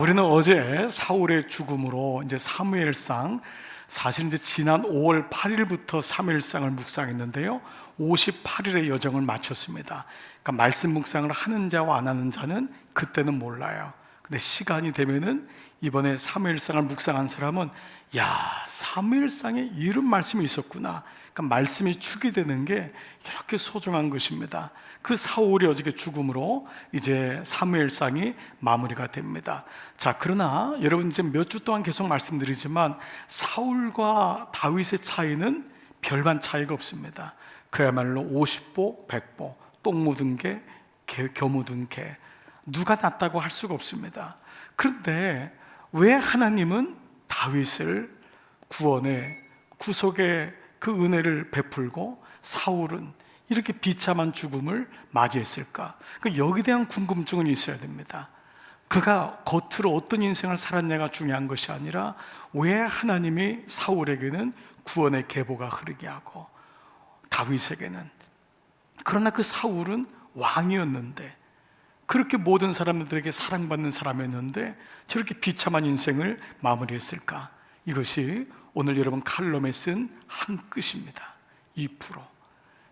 우리는 어제 사울의 죽음으로 이제 사무엘상, 사실 이제 지난 5월 8일부터 사무엘상을 묵상했는데요, 58일의 여정을 마쳤습니다. 그러니까 말씀 묵상을 하는 자와 안 하는 자는 그때는 몰라요. 근데 시간이 되면은 이번에 사무엘상을 묵상한 사람은 야, 사무엘상에 이런 말씀이 있었구나. 그러니까 말씀이 축이되는 게 이렇게 소중한 것입니다. 그 사울이 어저께 죽음으로 이제 사무엘상이 마무리가 됩니다. 자, 그러나 여러분 이제 몇 주 동안 계속 말씀드리지만 사울과 다윗의 차이는 별반 차이가 없습니다. 그야말로 50보 100보, 똥 묻은 개, 겨 묻은 개, 누가 낫다고 할 수가 없습니다. 그런데 왜 하나님은 다윗을 구원해 구속의 그 은혜를 베풀고 사울은 이렇게 비참한 죽음을 맞이했을까? 여기에 대한 궁금증은 있어야 됩니다. 그가 겉으로 어떤 인생을 살았냐가 중요한 것이 아니라 왜 하나님이 사울에게는 구원의 계보가 흐르게 하고 다윗에게는, 그러나 그 사울은 왕이었는데, 그렇게 모든 사람들에게 사랑받는 사람이었는데 저렇게 비참한 인생을 마무리했을까? 이것이 오늘 여러분 칼럼에 쓴 한 끝입니다. 2%.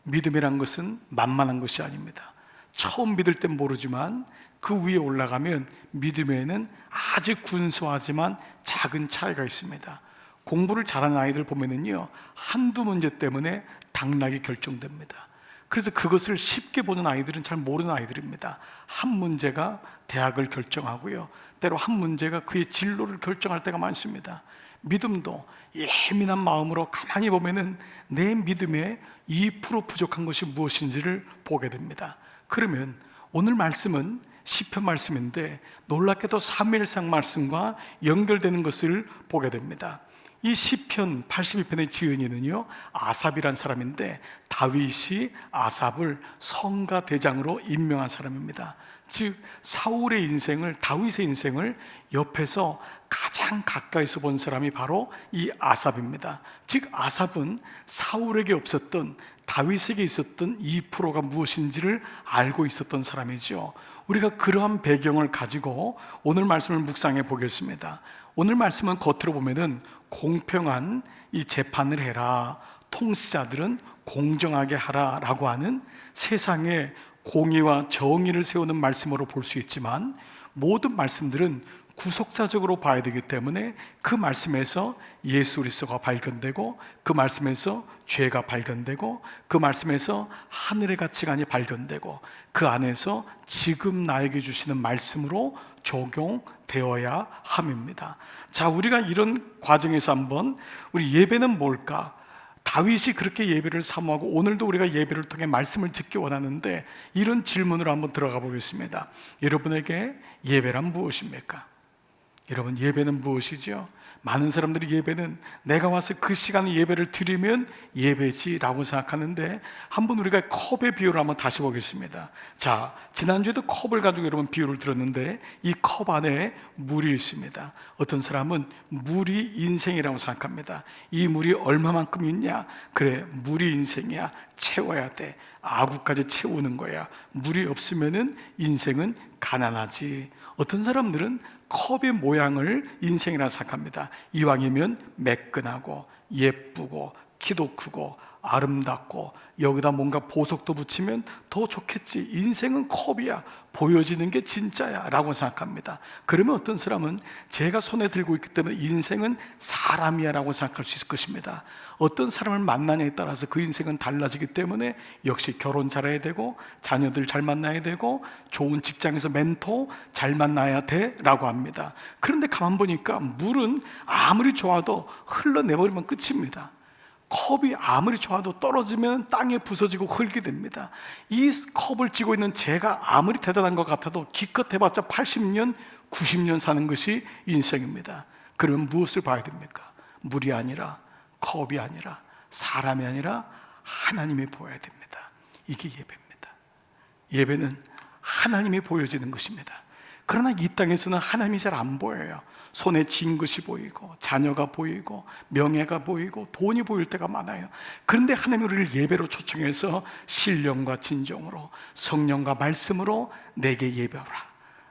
믿음이란 것은 만만한 것이 아닙니다. 처음 믿을 땐 모르지만 그 위에 올라가면 믿음에는 아주 군소하지만 작은 차이가 있습니다. 공부를 잘하는 아이들 보면은요, 한두 문제 때문에 당락이 결정됩니다. 그래서 그것을 쉽게 보는 아이들은 잘 모르는 아이들입니다. 한 문제가 대학을 결정하고요, 때로 한 문제가 그의 진로를 결정할 때가 많습니다. 믿음도 예민한 마음으로 가만히 보면은 내 믿음에 2% 부족한 것이 무엇인지를 보게 됩니다. 그러면 오늘 말씀은 시편 말씀인데 놀랍게도 사무엘상 말씀과 연결되는 것을 보게 됩니다. 이 시편 82편의 지은이는요, 아삽이란 사람인데 다윗이 아삽을 성가 대장으로 임명한 사람입니다. 즉 사울의 인생을, 다윗의 인생을 옆에서 가장 가까이서 본 사람이 바로 이 아삽입니다. 즉 아삽은 사울에게 없었던, 다윗에게 있었던 2%가 무엇인지를 알고 있었던 사람이죠. 우리가 그러한 배경을 가지고 오늘 말씀을 묵상해 보겠습니다. 오늘 말씀은 겉으로 보면은 공평한 이 재판을 해라, 통치자들은 공정하게 하라 라고 하는 세상에 공의와 정의를 세우는 말씀으로 볼 수 있지만, 모든 말씀들은 구속사적으로 봐야 되기 때문에 그 말씀에서 예수 그리스도가 발견되고, 그 말씀에서 죄가 발견되고, 그 말씀에서 하늘의 가치관이 발견되고, 그 안에서 지금 나에게 주시는 말씀으로 적용되어야 함입니다. 자, 우리가 이런 과정에서 한번 우리 예배는 뭘까? 다윗이 그렇게 예배를 사모하고 오늘도 우리가 예배를 통해 말씀을 듣기 원하는데, 이런 질문으로 한번 들어가 보겠습니다. 여러분에게 예배란 무엇입니까? 여러분, 예배는 무엇이죠? 많은 사람들이 예배는 내가 와서 그 시간에 예배를 드리면 예배지라고 생각하는데, 한번 우리가 컵의 비유를 한번 다시 보겠습니다. 자, 지난주에도 컵을 가지고 여러분 비유를 들었는데 이 컵 안에 물이 있습니다. 어떤 사람은 물이 인생이라고 생각합니다. 이 물이 얼마만큼 있냐? 그래, 물이 인생이야. 채워야 돼. 아구까지 채우는 거야. 물이 없으면은 인생은 가난하지. 어떤 사람들은 컵의 모양을 인생이라 생각합니다. 이왕이면 매끈하고 예쁘고 키도 크고 아름답고 여기다 뭔가 보석도 붙이면 더 좋겠지. 인생은 컵이야. 보여지는 게 진짜야 라고 생각합니다. 그러면 어떤 사람은 제가 손에 들고 있기 때문에 인생은 사람이야 라고 생각할 수 있을 것입니다. 어떤 사람을 만나냐에 따라서 그 인생은 달라지기 때문에 역시 결혼 잘해야 되고, 자녀들 잘 만나야 되고, 좋은 직장에서 멘토 잘 만나야 돼 라고 합니다. 그런데 가만 보니까 물은 아무리 좋아도 흘러내버리면 끝입니다. 컵이 아무리 좋아도 떨어지면 땅에 부서지고 흙이 됩니다. 이 컵을 쥐고 있는 제가 아무리 대단한 것 같아도 기껏 해봤자 80년, 90년 사는 것이 인생입니다. 그러면 무엇을 봐야 됩니까? 물이 아니라, 컵이 아니라, 사람이 아니라 하나님이 보여야 됩니다. 이게 예배입니다. 예배는 하나님이 보여지는 것입니다. 그러나 이 땅에서는 하나님이 잘 안 보여요. 손에 쥔 것이 보이고, 자녀가 보이고, 명예가 보이고, 돈이 보일 때가 많아요. 그런데 하나님이 우리를 예배로 초청해서 신령과 진정으로, 성령과 말씀으로 내게 예배하라,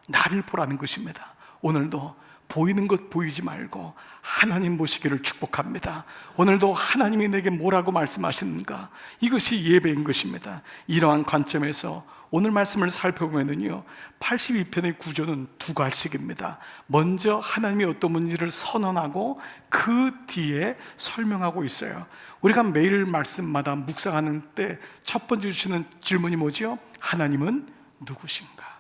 나를 보라는 것입니다. 오늘도 보이는 것 보이지 말고 하나님 보시기를 축복합니다. 오늘도 하나님이 내게 뭐라고 말씀하시는가, 이것이 예배인 것입니다. 이러한 관점에서 오늘 말씀을 살펴보면요, 82편의 구조는 두 가지입니다. 먼저 하나님이 어떤 분인지를 선언하고 그 뒤에 설명하고 있어요. 우리가 매일 말씀마다 묵상하는 때 첫 번째 주시는 질문이 뭐죠? 하나님은 누구신가?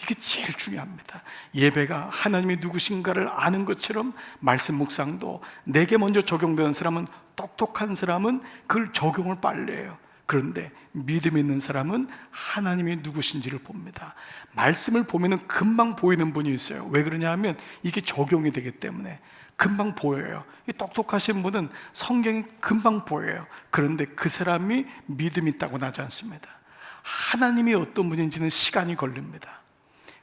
이게 제일 중요합니다. 예배가 하나님이 누구신가를 아는 것처럼 말씀 묵상도 내게 먼저 적용되는 사람은, 똑똑한 사람은 그걸 적용을 빨리 해요. 그런데 믿음 있는 사람은 하나님이 누구신지를 봅니다. 말씀을 보면 금방 보이는 분이 있어요. 왜 그러냐 하면 이게 적용이 되기 때문에 금방 보여요. 이 똑똑하신 분은 성경이 금방 보여요. 그런데 그 사람이 믿음이 있다고 나지 않습니다. 하나님이 어떤 분인지는 시간이 걸립니다.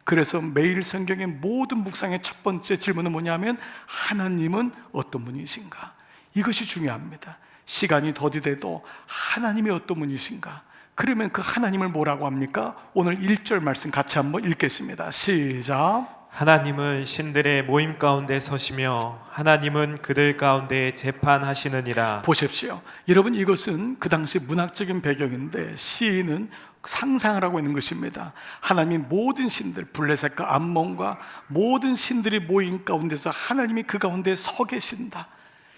그래서 매일 성경의 모든 묵상의 첫 번째 질문은 뭐냐면 하나님은 어떤 분이신가? 이것이 중요합니다. 시간이 더디돼도 하나님이 어떤 분이신가? 그러면 그 하나님을 뭐라고 합니까? 오늘 1절 말씀 같이 한번 읽겠습니다. 시작. 하나님은 신들의 모임 가운데 서시며 하나님은 그들 가운데 재판하시느니라. 보십시오. 여러분, 이것은 그 당시 문학적인 배경인데 시인은 상상을 하고 있는 것입니다. 하나님이 모든 신들, 블레셋과 암몬과 모든 신들이 모인 가운데서 하나님이 그 가운데 서 계신다.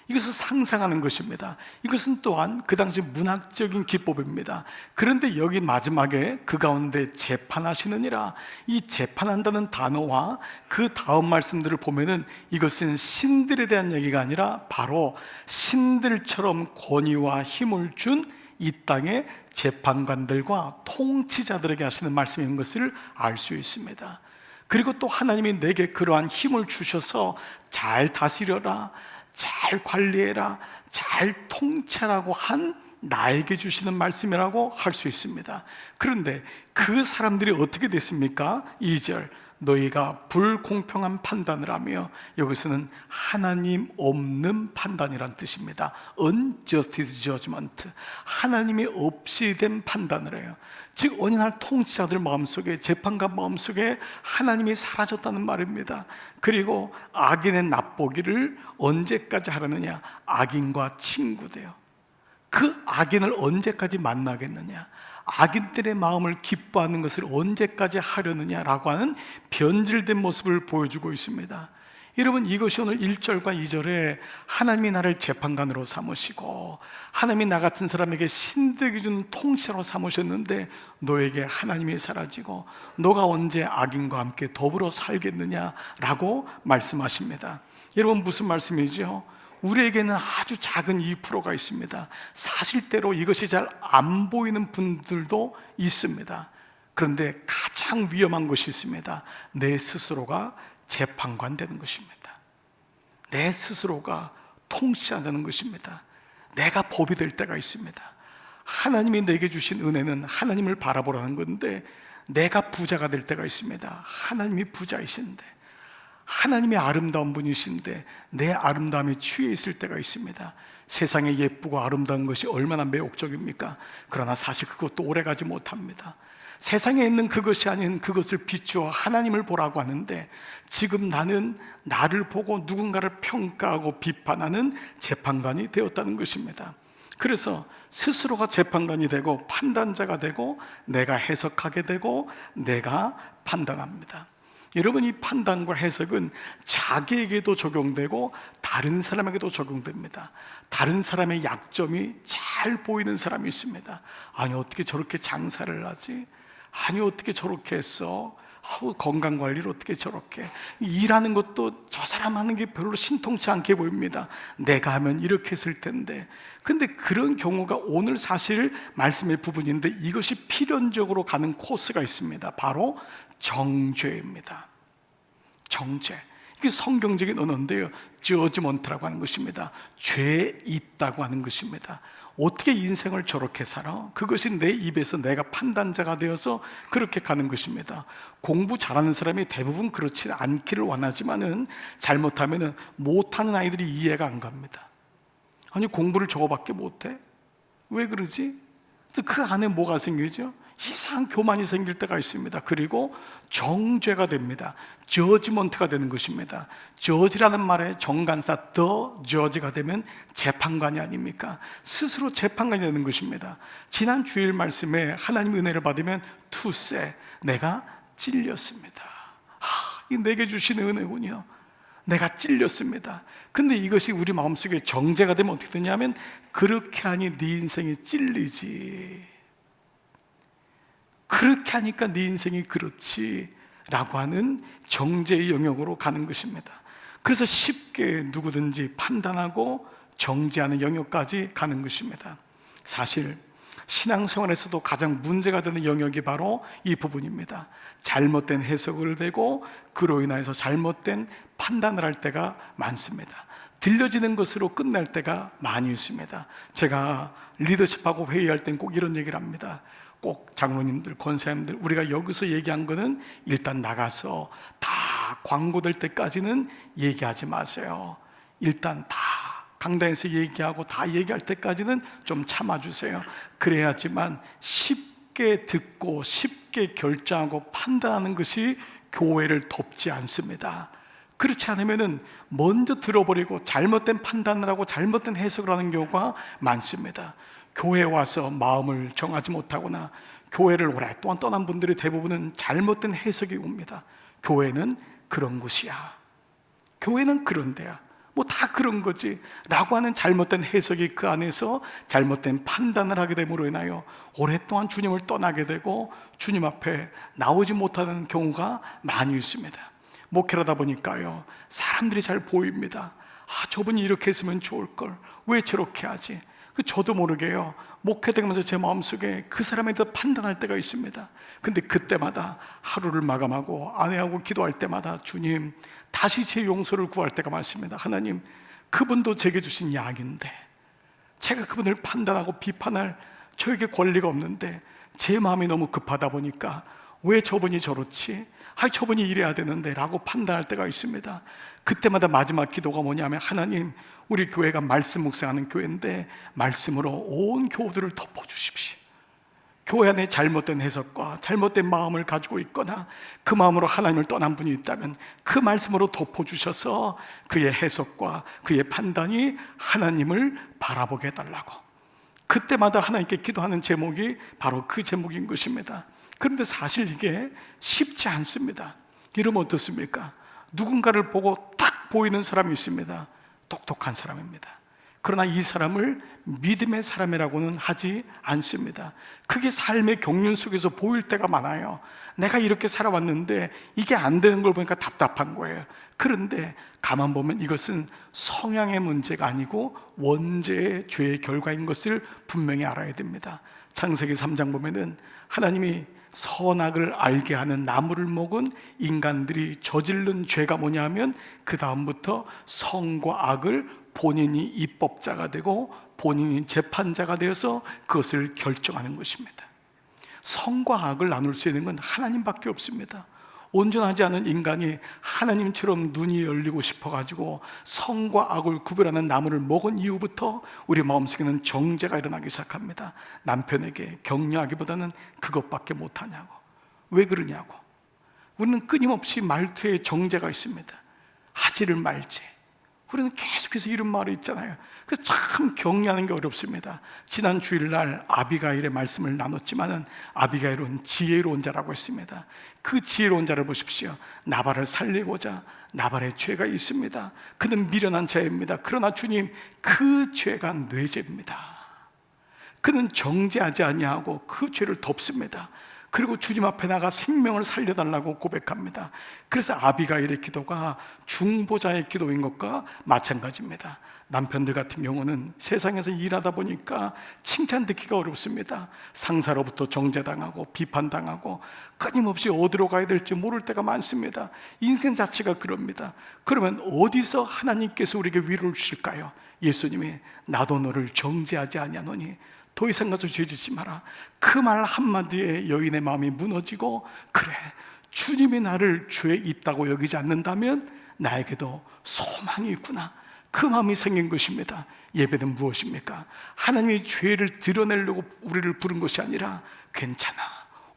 이것을 상상하는 것입니다. 이것은 또한 그 당시 문학적인 기법입니다. 그런데 여기 마지막에 그 가운데 재판하시느니라, 이 재판한다는 단어와 그 다음 말씀들을 보면은 이것은 신들에 대한 얘기가 아니라 바로 신들처럼 권위와 힘을 준 이 땅의 재판관들과 통치자들에게 하시는 말씀인 것을 알 수 있습니다. 그리고 또 하나님이 내게 그러한 힘을 주셔서 잘 다스려라, 잘 관리해라, 잘 통치하라고 한 나에게 주시는 말씀이라고 할 수 있습니다. 그런데 그 사람들이 어떻게 됐습니까? 2절, 너희가 불공평한 판단을 하며, 여기서는 하나님 없는 판단이란 뜻입니다. Unjust judgment, 하나님이 없이 된 판단을 해요. 즉 어느 날 통치자들 마음속에, 재판관 마음속에 하나님이 사라졌다는 말입니다. 그리고 악인의 납보기를 언제까지 하려느냐? 악인과 친구돼요. 그 악인을 언제까지 만나겠느냐? 악인들의 마음을 기뻐하는 것을 언제까지 하려느냐라고 하는 변질된 모습을 보여주고 있습니다. 여러분, 이것이 오늘 1절과 2절에 하나님이 나를 재판관으로 삼으시고 하나님이 나 같은 사람에게 신들에게 주는 통치자로 삼으셨는데 너에게 하나님이 사라지고 너가 언제 악인과 함께 더불어 살겠느냐라고 말씀하십니다. 여러분, 무슨 말씀이죠? 우리에게는 아주 작은 2%가 있습니다. 사실대로 이것이 잘 안 보이는 분들도 있습니다. 그런데 가장 위험한 것이 있습니다. 내 스스로가 재판관 되는 것입니다. 내 스스로가 통치하는 것입니다. 내가 법이 될 때가 있습니다. 하나님이 내게 주신 은혜는 하나님을 바라보라는 건데 내가 부자가 될 때가 있습니다. 하나님이 부자이신데, 하나님이 아름다운 분이신데 내 아름다움에 취해 있을 때가 있습니다. 세상에 예쁘고 아름다운 것이 얼마나 매혹적입니까? 그러나 사실 그것도 오래가지 못합니다. 세상에 있는 그것이 아닌 그것을 비추어 하나님을 보라고 하는데 지금 나는 나를 보고 누군가를 평가하고 비판하는 재판관이 되었다는 것입니다. 그래서 스스로가 재판관이 되고 판단자가 되고 내가 해석하게 되고 내가 판단합니다. 여러분, 이 판단과 해석은 자기에게도 적용되고 다른 사람에게도 적용됩니다. 다른 사람의 약점이 잘 보이는 사람이 있습니다. 아니, 어떻게 저렇게 장사를 하지? 아니, 어떻게 저렇게 했어? 건강관리를 어떻게 저렇게, 일하는 것도 저 사람 하는 게 별로 신통치 않게 보입니다. 내가 하면 이렇게 했을 텐데. 근데 그런 경우가 오늘 사실 말씀의 부분인데 이것이 필연적으로 가는 코스가 있습니다. 바로 정죄입니다. 정죄, 이게 성경적인 언어인데요, judgment라고 하는 것입니다. 죄 있다고 하는 것입니다. 어떻게 인생을 저렇게 살아? 그것이 내 입에서 내가 판단자가 되어서 그렇게 가는 것입니다. 공부 잘하는 사람이 대부분 그렇지 않기를 원하지만은 잘못하면은 못하는 아이들이 이해가 안 갑니다. 아니, 공부를 저거밖에 못해? 왜 그러지? 그 안에 뭐가 생기죠? 이상한 교만이 생길 때가 있습니다. 그리고 정죄가 됩니다. 저지먼트가 되는 것입니다. 저지라는 말의 정관사 더 저지가 되면 재판관이 아닙니까? 스스로 재판관이 되는 것입니다. 지난 주일 말씀에 하나님 은혜를 받으면 투세, 내가 찔렸습니다. 이 내게 주신 은혜군요. 내가 찔렸습니다. 근데 이것이 우리 마음속에 정죄가 되면 어떻게 되냐면, 그렇게 하니 네 인생이 찔리지, 그렇게 하니까 네 인생이 그렇지 라고 하는 정죄의 영역으로 가는 것입니다. 그래서 쉽게 누구든지 판단하고 정죄하는 영역까지 가는 것입니다. 사실 신앙생활에서도 가장 문제가 되는 영역이 바로 이 부분입니다. 잘못된 해석을 되고 그로 인해서 잘못된 판단을 할 때가 많습니다. 들려지는 것으로 끝날 때가 많이 있습니다. 제가 리더십하고 회의할 땐 꼭 이런 얘기를 합니다. 꼭 장로님들, 권사님들, 우리가 여기서 얘기한 거는 일단 나가서 다 광고될 때까지는 얘기하지 마세요. 일단 다 강단에서 얘기하고 다 얘기할 때까지는 좀 참아주세요. 그래야지만 쉽게 듣고 쉽게 결정하고 판단하는 것이 교회를 덮지 않습니다. 그렇지 않으면 먼저 들어버리고 잘못된 판단을 하고 잘못된 해석을 하는 경우가 많습니다. 교회에 와서 마음을 정하지 못하거나 교회를 오랫동안 떠난 분들의 대부분은 잘못된 해석이 옵니다. 교회는 그런 곳이야, 교회는 그런 데야, 뭐 다 그런 거지 라고 하는 잘못된 해석이 그 안에서 잘못된 판단을 하게 됨으로 인하여 오랫동안 주님을 떠나게 되고 주님 앞에 나오지 못하는 경우가 많이 있습니다. 목회를 하다 보니까요, 사람들이 잘 보입니다. 저분이 이렇게 했으면 좋을걸, 왜 저렇게 하지? 저도 모르게요, 목회되면서 제 마음속에 그 사람에 대해 판단할 때가 있습니다. 근데 그때마다 하루를 마감하고 아내하고 기도할 때마다 주님, 다시 제 용서를 구할 때가 많습니다. 하나님, 그분도 제게 주신 약인데 제가 그분을 판단하고 비판할 저에게 권리가 없는데 제 마음이 너무 급하다 보니까 왜 저분이 저렇지? 저분이 이래야 되는데 라고 판단할 때가 있습니다. 그때마다 마지막 기도가 뭐냐면, 하나님, 우리 교회가 말씀 묵상하는 교회인데 말씀으로 온 교우들을 덮어주십시오. 교회 안에 잘못된 해석과 잘못된 마음을 가지고 있거나 그 마음으로 하나님을 떠난 분이 있다면 그 말씀으로 덮어주셔서 그의 해석과 그의 판단이 하나님을 바라보게 해달라고, 그때마다 하나님께 기도하는 제목이 바로 그 제목인 것입니다. 그런데 사실 이게 쉽지 않습니다. 이러면 어떻습니까? 누군가를 보고 딱 보이는 사람이 있습니다. 똑똑한 사람입니다. 그러나 이 사람을 믿음의 사람이라고는 하지 않습니다. 그게 삶의 경륜 속에서 보일 때가 많아요. 내가 이렇게 살아왔는데 이게 안 되는 걸 보니까 답답한 거예요. 그런데 가만 보면 이것은 성향의 문제가 아니고 원죄의 죄의 결과인 것을 분명히 알아야 됩니다. 창세기 3장 보면은 하나님이 선악을 알게 하는 나무를 먹은 인간들이 저지른 죄가 뭐냐 하면 그 다음부터 성과 악을 본인이 입법자가 되고 본인이 재판자가 되어서 그것을 결정하는 것입니다. 성과 악을 나눌 수 있는 건 하나님밖에 없습니다. 온전하지 않은 인간이 하나님처럼 눈이 열리고 싶어가지고 성과 악을 구별하는 나무를 먹은 이후부터 우리 마음속에는 정죄가 일어나기 시작합니다. 남편에게 격려하기보다는 그것밖에 못하냐고, 왜 그러냐고. 우리는 끊임없이 말투에 정죄가 있습니다. 하지를 말지. 우리는 계속해서 이런 말이 있잖아요. 그래서 참 격려하는 게 어렵습니다. 지난 주일날 아비가일의 말씀을 나눴지만은 아비가일은 지혜로운 자라고 했습니다. 그 지혜로운 자를 보십시오. 나발을 살리고자 나발의 죄가 있습니다. 그는 미련한 자입니다. 그러나 주님, 그 죄가 뇌죄입니다. 그는 정죄하지 아니하고 그 죄를 덮습니다. 그리고 주님 앞에 나가 생명을 살려달라고 고백합니다. 그래서 아비가일의 기도가 중보자의 기도인 것과 마찬가지입니다. 남편들 같은 경우는 세상에서 일하다 보니까 칭찬 듣기가 어렵습니다. 상사로부터 정죄당하고 비판당하고 끊임없이 어디로 가야 될지 모를 때가 많습니다. 인생 자체가 그럽니다. 그러면 어디서 하나님께서 우리에게 위로를 주실까요? 예수님이 나도 너를 정죄하지 아니하노니 더 이상 가서 죄짓지 마라. 그 말 한마디에 여인의 마음이 무너지고, 그래, 주님이 나를 죄에 있다고 여기지 않는다면 나에게도 소망이 있구나, 그 마음이 생긴 것입니다. 예배는 무엇입니까? 하나님이 죄를 드러내려고 우리를 부른 것이 아니라 괜찮아,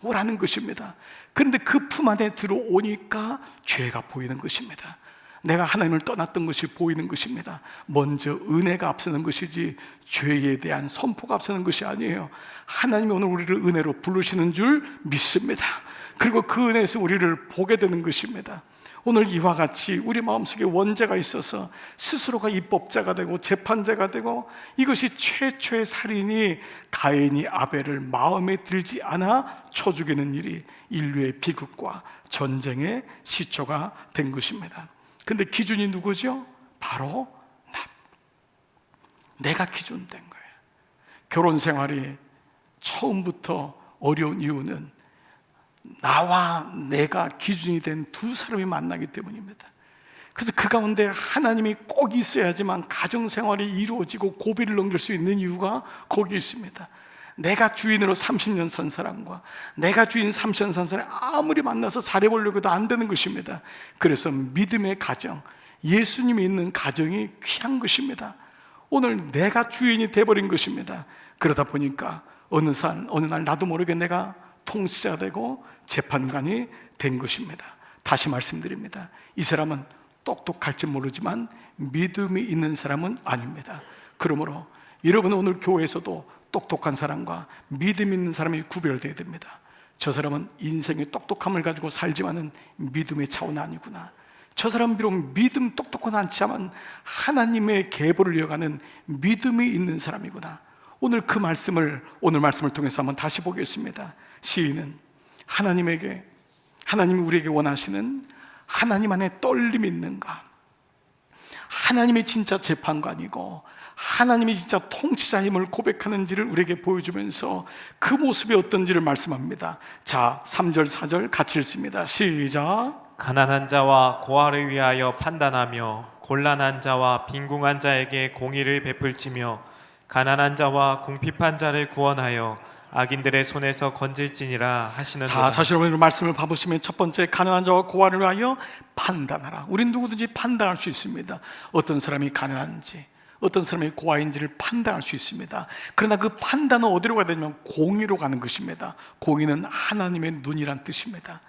오라는 것입니다. 그런데 그 품 안에 들어오니까 죄가 보이는 것입니다. 내가 하나님을 떠났던 것이 보이는 것입니다. 먼저 은혜가 앞서는 것이지 죄에 대한 선포가 앞서는 것이 아니에요. 하나님이 오늘 우리를 은혜로 부르시는 줄 믿습니다. 그리고 그 은혜에서 우리를 보게 되는 것입니다. 오늘 이와 같이 우리 마음속에 원죄가 있어서 스스로가 입법자가 되고 재판자가 되고, 이것이 최초의 살인이 가인이 아벨을 마음에 들지 않아 쳐 죽이는 일이 인류의 비극과 전쟁의 시초가 된 것입니다. 근데 기준이 누구죠? 바로 내가 기준된 거예요. 결혼 생활이 처음부터 어려운 이유는 나와 내가 기준이 된 두 사람이 만나기 때문입니다. 그래서 그 가운데 하나님이 꼭 있어야지만 가정생활이 이루어지고 고비를 넘길 수 있는 이유가 거기 있습니다. 내가 주인으로 30년 산 사람과 내가 주인 30년 산 사람 아무리 만나서 잘해보려고 해도 안 되는 것입니다. 그래서 믿음의 가정, 예수님이 있는 가정이 귀한 것입니다. 오늘 내가 주인이 돼버린 것입니다. 그러다 보니까 어느 날 나도 모르게 내가 통치자가 되고 재판관이 된 것입니다. 다시 말씀드립니다. 이 사람은 똑똑할지 모르지만 믿음이 있는 사람은 아닙니다. 그러므로 여러분, 오늘 교회에서도 똑똑한 사람과 믿음 있는 사람이 구별되어야 됩니다. 저 사람은 인생의 똑똑함을 가지고 살지만은 믿음의 차원 아니구나. 저 사람은 비록 믿음 똑똑은 않지만 하나님의 계보를 이어가는 믿음이 있는 사람이구나. 오늘 그 말씀을, 오늘 말씀을 통해서 한번 다시 보겠습니다. 시인은 하나님이 우리에게 원하시는 하나님 안에 떨림이 있는가, 하나님이 진짜 재판관이고 하나님이 진짜 통치자임을 고백하는지를 우리에게 보여주면서 그 모습이 어떤지를 말씀합니다. 자, 3절 4절 같이 읽습니다. 시작. 가난한 자와 고아를 위하여 판단하며 곤란한 자와 빈궁한 자에게 공의를 베풀지며 가난한 자와 궁핍한 자를 구원하여 악인들의 손에서 건질지니라 하시는도다. 자, 사실 오늘 말씀을 봐보시면 첫 번째, 가난한 자와 고아를 위하여 판단하라. 우린 누구든지 판단할 수 있습니다. 어떤 사람이 가난한지, 어떤 사람이 고아인지를 판단할 수 있습니다. 그러나 그 판단은 어디로 가야 되냐면 공의로 가는 것입니다. 공의는 하나님의 눈이란 뜻입니다.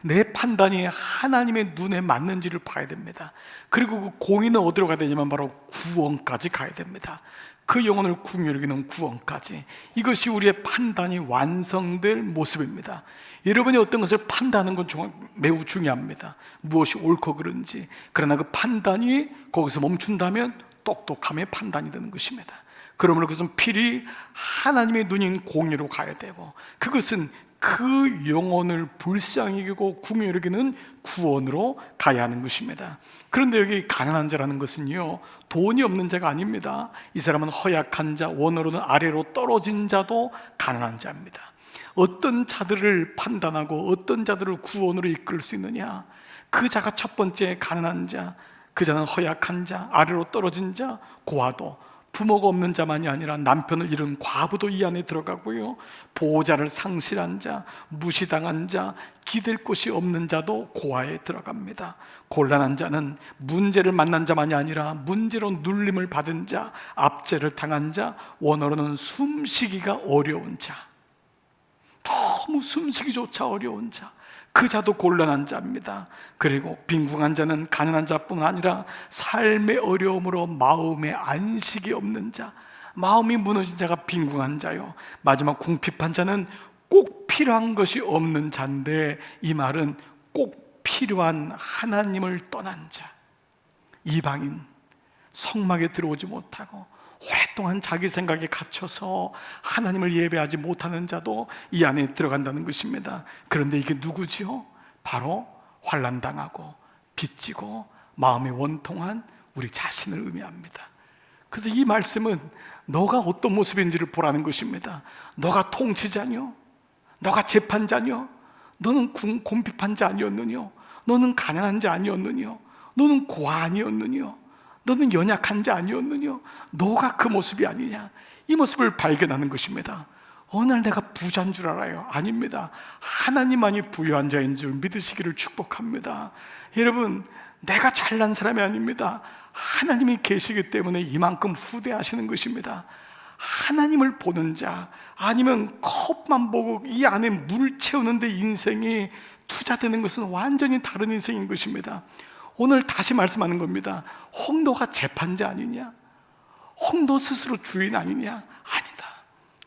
내 판단이 하나님의 눈에 맞는지를 봐야 됩니다. 그리고 그 공의는 어디로 가야 되냐면 바로 구원까지 가야 됩니다. 그 영혼을 궁유히 여기는 구원까지. 이것이 우리의 판단이 완성될 모습입니다. 여러분이 어떤 것을 판단하는 건 매우 중요합니다. 무엇이 옳고 그른지. 그러나 그 판단이 거기서 멈춘다면 똑똑함의 판단이 되는 것입니다. 그러므로 그것은 필히 하나님의 눈인 공의로 가야 되고, 그것은 그 영혼을 불쌍히 여기고 궁유히 여기는 구원으로 가야 하는 것입니다. 그런데 여기 가난한 자라는 것은요, 돈이 없는 자가 아닙니다. 이 사람은 허약한 자, 원어로는 아래로 떨어진 자도 가난한 자입니다. 어떤 자들을 판단하고 어떤 자들을 구원으로 이끌 수 있느냐, 그 자가 첫 번째 가난한 자, 그 자는 허약한 자, 아래로 떨어진 자, 고아도, 부모가 없는 자만이 아니라 남편을 잃은 과부도 이 안에 들어가고요, 보호자를 상실한 자, 무시당한 자, 기댈 곳이 없는 자도 고아에 들어갑니다. 곤란한 자는 문제를 만난 자만이 아니라 문제로 눌림을 받은 자, 압제를 당한 자, 원어로는 숨쉬기가 어려운 자, 너무 숨쉬기조차 어려운 자, 그 자도 곤란한 자입니다. 그리고 빈궁한 자는 가난한 자뿐 아니라 삶의 어려움으로 마음에 안식이 없는 자, 마음이 무너진 자가 빈궁한 자요. 마지막 궁핍한 자는 꼭 필요한 것이 없는 자인데, 이 말은 꼭 필요한 하나님을 떠난 자, 이방인, 성막에 들어오지 못하고 오랫동안 자기 생각에 갇혀서 하나님을 예배하지 못하는 자도 이 안에 들어간다는 것입니다. 그런데 이게 누구지요? 바로 환난당하고 빚지고 마음이 원통한 우리 자신을 의미합니다. 그래서 이 말씀은 너가 어떤 모습인지를 보라는 것입니다. 너가 통치자뇨? 너가 재판자뇨? 너는 궁핍한 자 아니었느뇨? 너는 가난한 자 아니었느뇨? 너는 고아 아니었느뇨? 너는 연약한 자 아니었느냐? 너가 그 모습이 아니냐? 이 모습을 발견하는 것입니다. 어느 날 내가 부자인 줄 알아요? 아닙니다. 하나님만이 부유한 자인 줄 믿으시기를 축복합니다. 여러분, 내가 잘난 사람이 아닙니다. 하나님이 계시기 때문에 이만큼 후대하시는 것입니다. 하나님을 보는 자, 아니면 컵만 보고 이 안에 물 채우는데 인생이 투자되는 것은 완전히 다른 인생인 것입니다. 오늘 다시 말씀하는 겁니다. 홍도가 재판자 아니냐? 홍도 스스로 주인 아니냐? 아니다.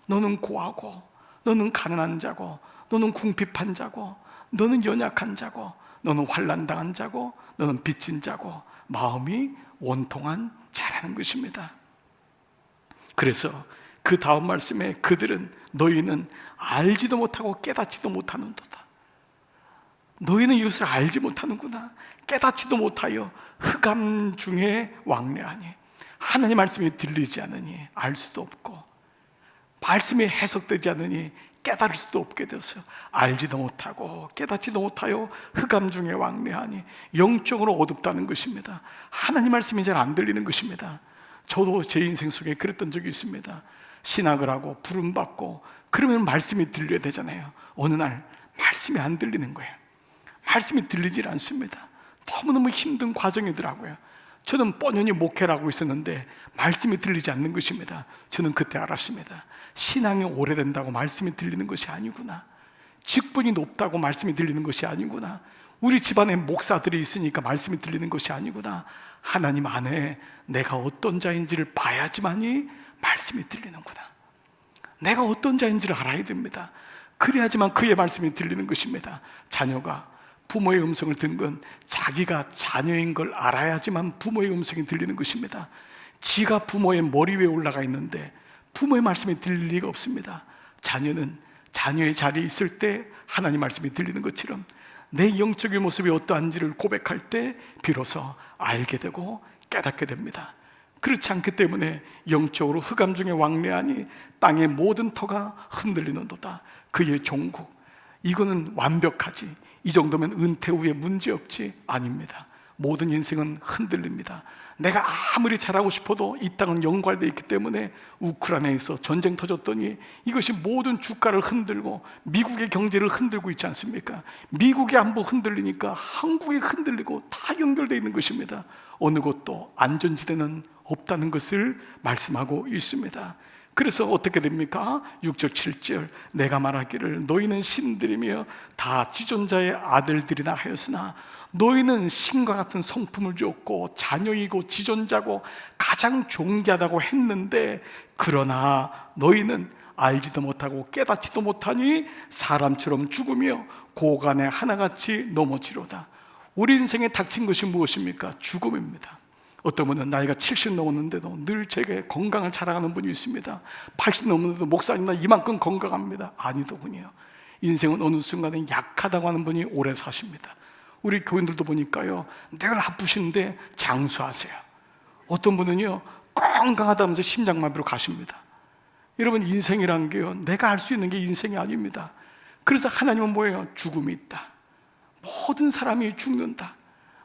너는 고하고, 너는 가난한 자고, 너는 궁핍한 자고, 너는 연약한 자고, 너는 환난당한 자고, 너는 빚진 자고, 마음이 원통한 자라는 것입니다. 그래서 그 다음 말씀에 그들은 너희는 알지도 못하고 깨닫지도 못하는도다. 너희는 이것을 알지 못하는구나. 깨닫지도 못하여 흑암 중에 왕래하니, 하나님 말씀이 들리지 않으니 알 수도 없고, 말씀이 해석되지 않으니 깨달을 수도 없게 되어서 알지도 못하고 깨닫지도 못하여 흑암 중에 왕래하니, 영적으로 어둡다는 것입니다. 하나님 말씀이 잘 안 들리는 것입니다. 저도 제 인생 속에 그랬던 적이 있습니다. 신학을 하고 부름받고 그러면 말씀이 들려야 되잖아요. 어느 날 말씀이 안 들리는 거예요. 말씀이 들리질 않습니다. 너무너무 힘든 과정이더라고요. 저는 뻔연히 목회를 하고 있었는데 말씀이 들리지 않는 것입니다. 저는 그때 알았습니다. 신앙이 오래된다고 말씀이 들리는 것이 아니구나. 직분이 높다고 말씀이 들리는 것이 아니구나. 우리 집안에 목사들이 있으니까 말씀이 들리는 것이 아니구나. 하나님 안에 내가 어떤 자인지를 봐야지만이 말씀이 들리는구나. 내가 어떤 자인지를 알아야 됩니다. 그래야지만 그의 말씀이 들리는 것입니다. 자녀가 부모의 음성을 듣는 건 자기가 자녀인 걸 알아야지만 부모의 음성이 들리는 것입니다. 지가 부모의 머리 위에 올라가 있는데 부모의 말씀이 들릴 리가 없습니다. 자녀는 자녀의 자리에 있을 때 하나님 말씀이 들리는 것처럼 내 영적인 모습이 어떠한지를 고백할 때 비로소 알게 되고 깨닫게 됩니다. 그렇지 않기 때문에 영적으로 흑암 중에 왕래하니 땅의 모든 터가 흔들리는도다. 그의 종국, 이거는 완벽하지, 이 정도면 은퇴 후에 문제없지, 아닙니다. 모든 인생은 흔들립니다. 내가 아무리 잘하고 싶어도 이 땅은 영괄되어 있기 때문에 우크라이나에서 전쟁 터졌더니 이것이 모든 주가를 흔들고 미국의 경제를 흔들고 있지 않습니까? 미국이 한번 흔들리니까 한국이 흔들리고 다 연결되어 있는 것입니다. 어느 곳도 안전지대는 없다는 것을 말씀하고 있습니다. 그래서 어떻게 됩니까? 6절 7절 내가 말하기를 너희는 신들이며 다 지존자의 아들들이나 하였으나 너희는 신과 같은 성품을 주었고 자녀이고 지존자고 가장 존귀하다고 했는데 그러나 너희는 알지도 못하고 깨닫지도 못하니 사람처럼 죽으며 고간에 하나같이 넘어지로다. 우리 인생에 닥친 것이 무엇입니까? 죽음입니다. 어떤 분은 나이가 70 넘었는데도 늘 제게 건강을 자랑하는 분이 있습니다. 80 넘었는데도 목사님 나 이만큼 건강합니다. 아니더군요. 인생은 어느 순간에 약하다고 하는 분이 오래 사십니다. 우리 교인들도 보니까요, 늘 아프신데 장수하세요. 어떤 분은요 건강하다면서 심장마비로 가십니다. 여러분, 인생이란 게요, 내가 할 수 있는 게 인생이 아닙니다. 그래서 하나님은 뭐예요? 죽음이 있다. 모든 사람이 죽는다.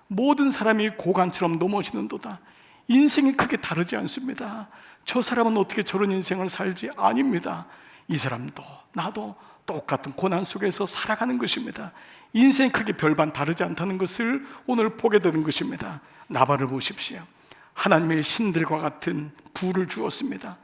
모든 사람이 고관처럼 넘어지는도다. 인생이 크게 다르지 않습니다. 저 사람은 어떻게 저런 인생을 살지? 아닙니다. 이 사람도 나도 똑같은 고난 속에서 살아가는 것입니다. 인생이 크게 별반 다르지 않다는 것을 오늘 보게 되는 것입니다. 나발을 보십시오. 하나님의 신들과 같은 부를 주었습니다.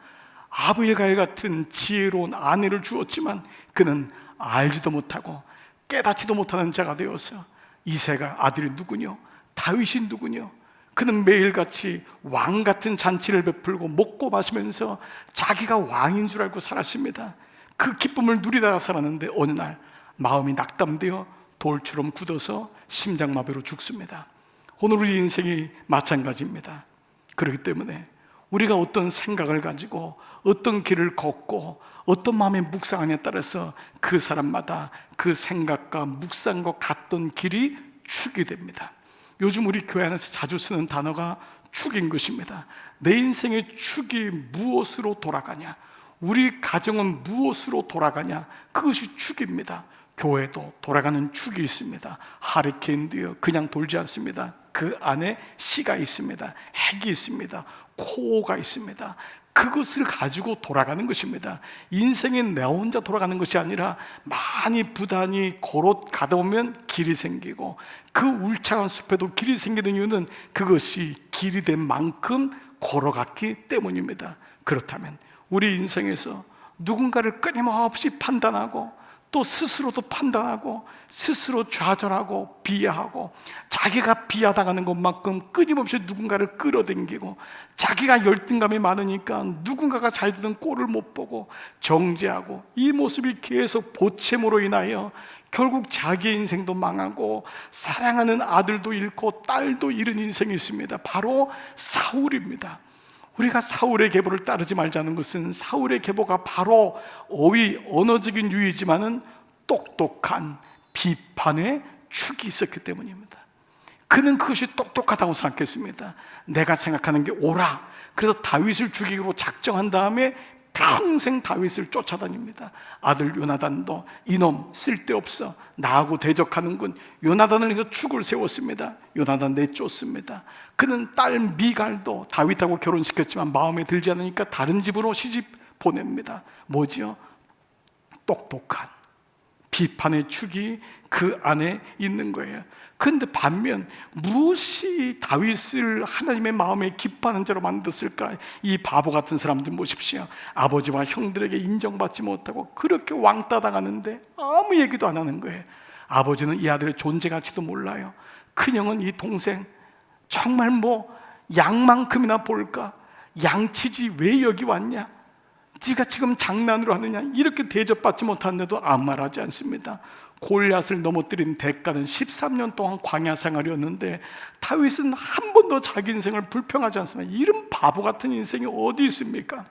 아비가일 같은 지혜로운 아내를 주었지만 그는 알지도 못하고 깨닫지도 못하는 자가 되어서 이새가 아들이 누구뇨? 다윗이 누구뇨? 그는 매일같이 왕 같은 잔치를 베풀고 먹고 마시면서 자기가 왕인 줄 알고 살았습니다. 그 기쁨을 누리다가 살았는데 어느 날 마음이 낙담되어 돌처럼 굳어서 심장마비로 죽습니다. 오늘 우리 인생이 마찬가지입니다. 그렇기 때문에 우리가 어떤 생각을 가지고 어떤 길을 걷고 어떤 마음의 묵상하냐에 따라서 그 사람마다 그 생각과 묵상과 같던 길이 축이 됩니다. 요즘 우리 교회 안에서 자주 쓰는 단어가 축인 것입니다. 내 인생의 축이 무엇으로 돌아가냐, 우리 가정은 무엇으로 돌아가냐, 그것이 축입니다. 교회도 돌아가는 축이 있습니다. 하리케인도요 그냥 돌지 않습니다. 그 안에 씨가 있습니다. 핵이 있습니다. 코어가 있습니다. 그것을 가지고 돌아가는 것입니다. 인생에 내 혼자 돌아가는 것이 아니라 많이 부단히 걸어 가다 보면 길이 생기고, 그 울창한 숲에도 길이 생기는 이유는 그것이 길이 된 만큼 걸어갔기 때문입니다. 그렇다면 우리 인생에서 누군가를 끊임없이 판단하고 또 스스로도 판단하고 스스로 좌절하고 비하하고 자기가 비하당하는 것만큼 끊임없이 누군가를 끌어당기고 자기가 열등감이 많으니까 누군가가 잘 되는 꼴을 못 보고 정죄하고 이 모습이 계속 보챔으로 인하여 결국 자기의 인생도 망하고 사랑하는 아들도 잃고 딸도 잃은 인생이 있습니다. 바로 사울입니다. 우리가 사울의 계보를 따르지 말자는 것은 사울의 계보가 바로 어휘, 언어적인 유의지만은 똑똑한 비판의 축이 있었기 때문입니다. 그는 그것이 똑똑하다고 생각했습니다. 내가 생각하는 게 옳아. 그래서 다윗을 죽이기로 작정한 다음에 평생 다윗을 쫓아다닙니다. 아들 요나단도 이놈 쓸데없어 나하고 대적하는군. 요나단을 해서 축을 세웠습니다. 요나단 내쫓습니다. 그는 딸 미갈도 다윗하고 결혼시켰지만 마음에 들지 않으니까 다른 집으로 시집 보냅니다. 뭐지요? 똑똑한 비판의 축이 그 안에 있는 거예요. 그런데 반면 무엇이 다윗을 하나님의 마음에 기뻐하는 자로 만들었을까? 이 바보 같은 사람들 보십시오. 아버지와 형들에게 인정받지 못하고 그렇게 왕따 당하는데 아무 얘기도 안 하는 거예요. 아버지는 이 아들의 존재 가치도 몰라요. 큰형은 이 동생 정말 뭐 양만큼이나 볼까? 양치지 왜 여기 왔냐? 네가 지금 장난으로 하느냐? 이렇게 대접받지 못하는데도 아무 말하지 않습니다. 골리앗을 넘어뜨린 대가는 13년 동안 광야 생활이었는데 다윗은 한 번도 자기 인생을 불평하지 않습니다. 이런 바보 같은 인생이 어디 있습니까?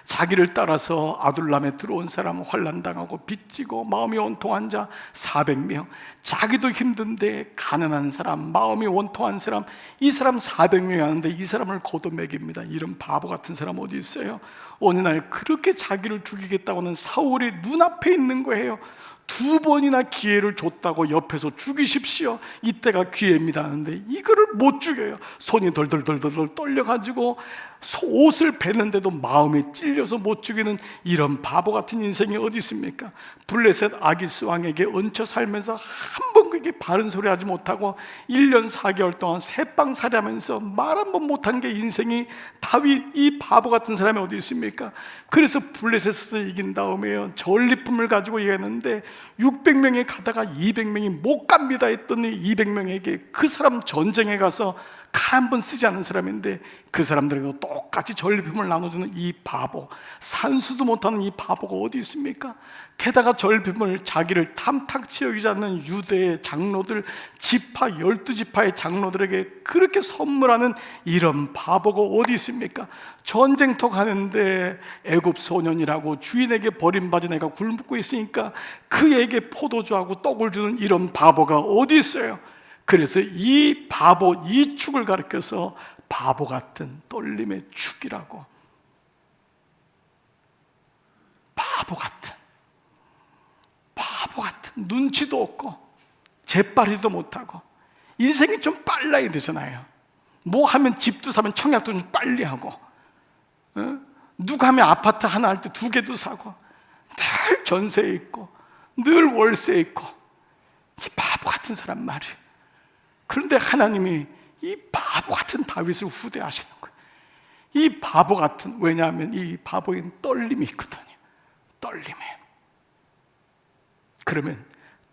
자기를 따라서 아둘람에 들어온 사람 환난당하고 빚지고 마음이 원통한 자 400명, 자기도 힘든데 가난한 사람, 마음이 원통한 사람, 이 사람 400명이 하는데 이 사람을 거둬먹입니다. 이런 바보 같은 사람 어디 있어요? 어느 날 그렇게 자기를 죽이겠다고는 사울이 눈앞에 있는 거예요. 2번이나 기회를 줬다고 옆에서 죽이십시오. 이때가 기회입니다 하는데 이거를 못 죽여요. 손이 덜덜덜덜 떨려가지고 옷을 베는데도 마음에 찔려서 못 죽이는 이런 바보 같은 인생이 어디 있습니까? 블레셋 아기스 왕에게 얹혀 살면서 한 번 그게 바른 소리 하지 못하고 1년 4개월 동안 새빵살이 하면서 말 한 번 못한 게 인생이 다윗 이 바보 같은 사람이 어디 있습니까? 그래서 블레셋에서 이긴 다음에 전리품을 가지고 얘기했는데 600명이 가다가 200명이 못 갑니다 했더니 200명에게 그 사람 전쟁에 가서 칼 한 번 쓰지 않은 사람인데 그 사람들에게도 똑같이 전리품을 나눠주는 이 바보, 산수도 못하는 이 바보가 어디 있습니까? 게다가 전리품을 자기를 탐탁치 여기지 않는 유대의 장로들, 지파 12지파의 장로들에게 그렇게 선물하는 이런 바보가 어디 있습니까? 전쟁터 가는데 애굽 소년이라고 주인에게 버림받은 애가 굶고 있으니까 그에게 포도주하고 떡을 주는 이런 바보가 어디 있어요? 그래서 이 바보, 이 축을 가리켜서 바보 같은 떨림의 축이라고. 바보 같은 눈치도 없고 재빠리도 못하고 인생이 좀 빨라야 되잖아요. 뭐 하면 집도 사면 청약도 좀 빨리 하고, 누가 하면 아파트 하나 할 때 2개도 사고, 늘 전세에 있고 늘 월세에 있고, 이 바보 같은 사람 말이에요. 그런데 하나님이 이 바보 같은 다윗을 후대하시는 거예요. 이 바보 같은, 왜냐하면 이 바보인 떨림이 있거든요. 떨림에. 그러면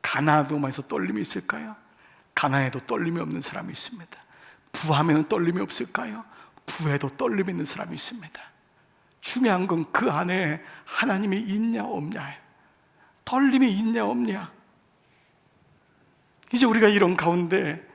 가나안에서 떨림이 있을까요? 가나안에도 떨림이 없는 사람이 있습니다. 부함에는 떨림이 없을까요? 부에도 떨림이 있는 사람이 있습니다. 중요한 건 그 안에 하나님이 있냐 없냐예요. 떨림이 있냐 없냐. 이제 우리가 이런 가운데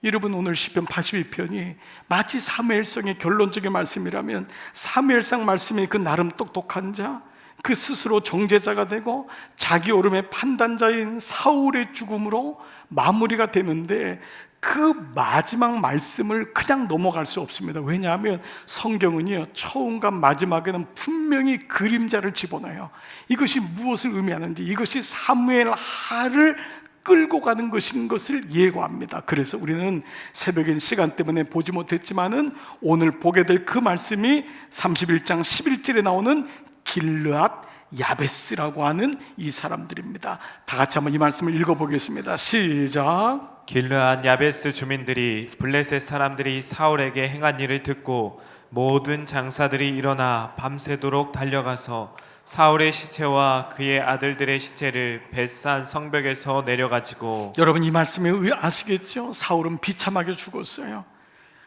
여러분, 오늘 시편 82편이 마치 사무엘상의 결론적인 말씀이라면 사무엘상 말씀이 그 나름 똑똑한 자, 그 스스로 정죄자가 되고 자기 오름의 판단자인 사울의 죽음으로 마무리가 되는데 그 마지막 말씀을 그냥 넘어갈 수 없습니다. 왜냐하면 성경은요, 처음과 마지막에는 분명히 그림자를 집어넣어요. 이것이 무엇을 의미하는지, 이것이 사무엘 하를 끌고 가는 것인 것을 예고합니다. 그래서 우리는 새벽인 시간 때문에 보지 못했지만은 오늘 보게 될 그 말씀이 31장 11절에 나오는 길르앗 야베스라고 하는 이 사람들입니다. 다 같이 한번 이 말씀을 읽어보겠습니다. 시작. 길르앗 야베스 주민들이 블레셋 사람들이 사울에게 행한 일을 듣고 모든 장사들이 일어나 밤새도록 달려가서 사울의 시체와 그의 아들들의 시체를 벳산 성벽에서 내려가지고. 여러분, 이 말씀에 아시겠죠? 사울은 비참하게 죽었어요.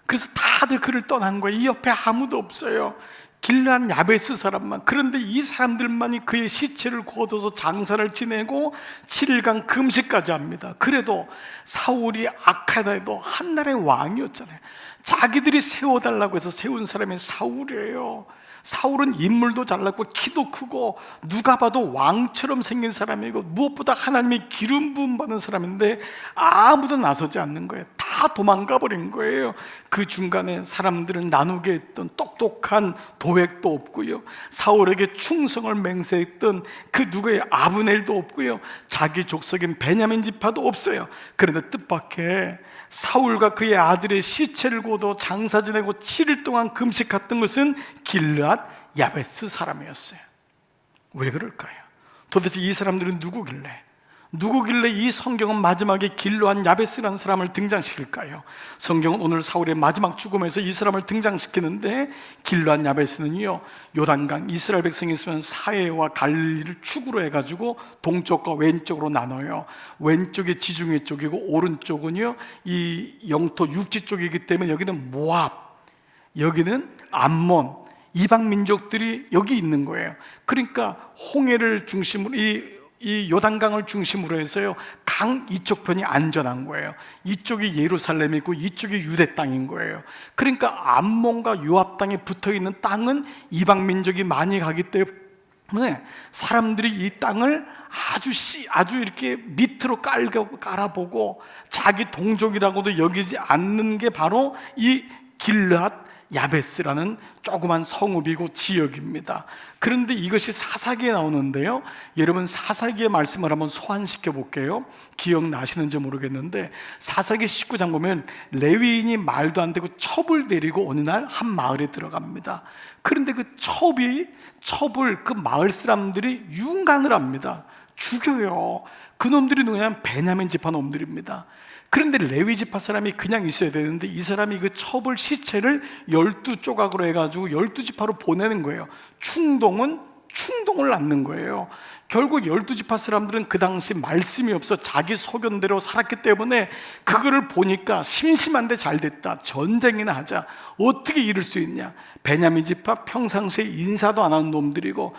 그래서 다들 그를 떠난 거예요. 이 옆에 아무도 없어요. 길르앗 야베스 사람만. 그런데 이 사람들만이 그의 시체를 거둬서 장사를 지내고 7일간 금식까지 합니다. 그래도 사울이 악하다해도 한나라의 왕이었잖아요. 자기들이 세워달라고 해서 세운 사람이 사울이에요. 사울은 인물도 잘났고 키도 크고 누가 봐도 왕처럼 생긴 사람이고 무엇보다 하나님의 기름 부음 받은 사람인데 아무도 나서지 않는 거예요. 다 도망가 버린 거예요. 그 중간에 사람들을 나누게 했던 똑똑한 도획도 없고요, 사울에게 충성을 맹세했던 그 누구의 아브넬도 없고요, 자기 족속인 베냐민 지파도 없어요. 그런데 뜻밖의 사울과 그의 아들의 시체를 고도 장사 지내고 7일 동안 금식했던 것은 길르앗 야베스 사람이었어요. 왜 그럴까요? 도대체 이 사람들은 누구길래 이 성경은 마지막에 길르앗 야베스라는 사람을 등장시킬까요? 성경은 오늘 사울의 마지막 죽음에서 이 사람을 등장시키는데, 길르앗 야베스는요, 요단강 이스라엘 백성이 있으면 사해와 갈릴리를 축으로 해가지고 동쪽과 왼쪽으로 나눠요. 왼쪽이 지중해 쪽이고 오른쪽은요 이 영토 육지 쪽이기 때문에 여기는 모압, 여기는 암몬, 이방 민족들이 여기 있는 거예요. 그러니까 홍해를 중심으로 이 요단강을 중심으로 해서요, 강 이쪽 편이 안전한 거예요. 이쪽이 예루살렘이고 이쪽이 유대 땅인 거예요. 그러니까 암몬과 요압 땅에 붙어있는 땅은 이방 민족이 많이 가기 때문에 사람들이 이 땅을 아주 이렇게 밑으로 깔아보고 자기 동족이라고도 여기지 않는 게 바로 이 길르앗 야베스라는 조그만 성읍이고 지역입니다. 그런데 이것이 사사기에 나오는데요, 여러분 사사기의 말씀을 한번 소환시켜 볼게요. 기억나시는지 모르겠는데 사사기 19장 보면 레위인이 말도 안 되고 첩을 데리고 어느 날 한 마을에 들어갑니다. 그런데 그 첩을 그 마을 사람들이 윤간을 합니다. 죽여요. 그놈들이 누구냐면 베냐민 지파 놈들입니다. 그런데 레위 지파 사람이 그냥 있어야 되는데 이 사람이 그 첩을 시체를 12조각으로 해가지고 12지파로 보내는 거예요. 충동을 낳는 거예요. 결국 12지파 사람들은 그 당시 말씀이 없어 자기 소견대로 살았기 때문에 그거를 보니까 심심한데 잘 됐다, 전쟁이나 하자. 어떻게 이럴 수 있냐, 베냐민 지파 평상시에 인사도 안 하는 놈들이고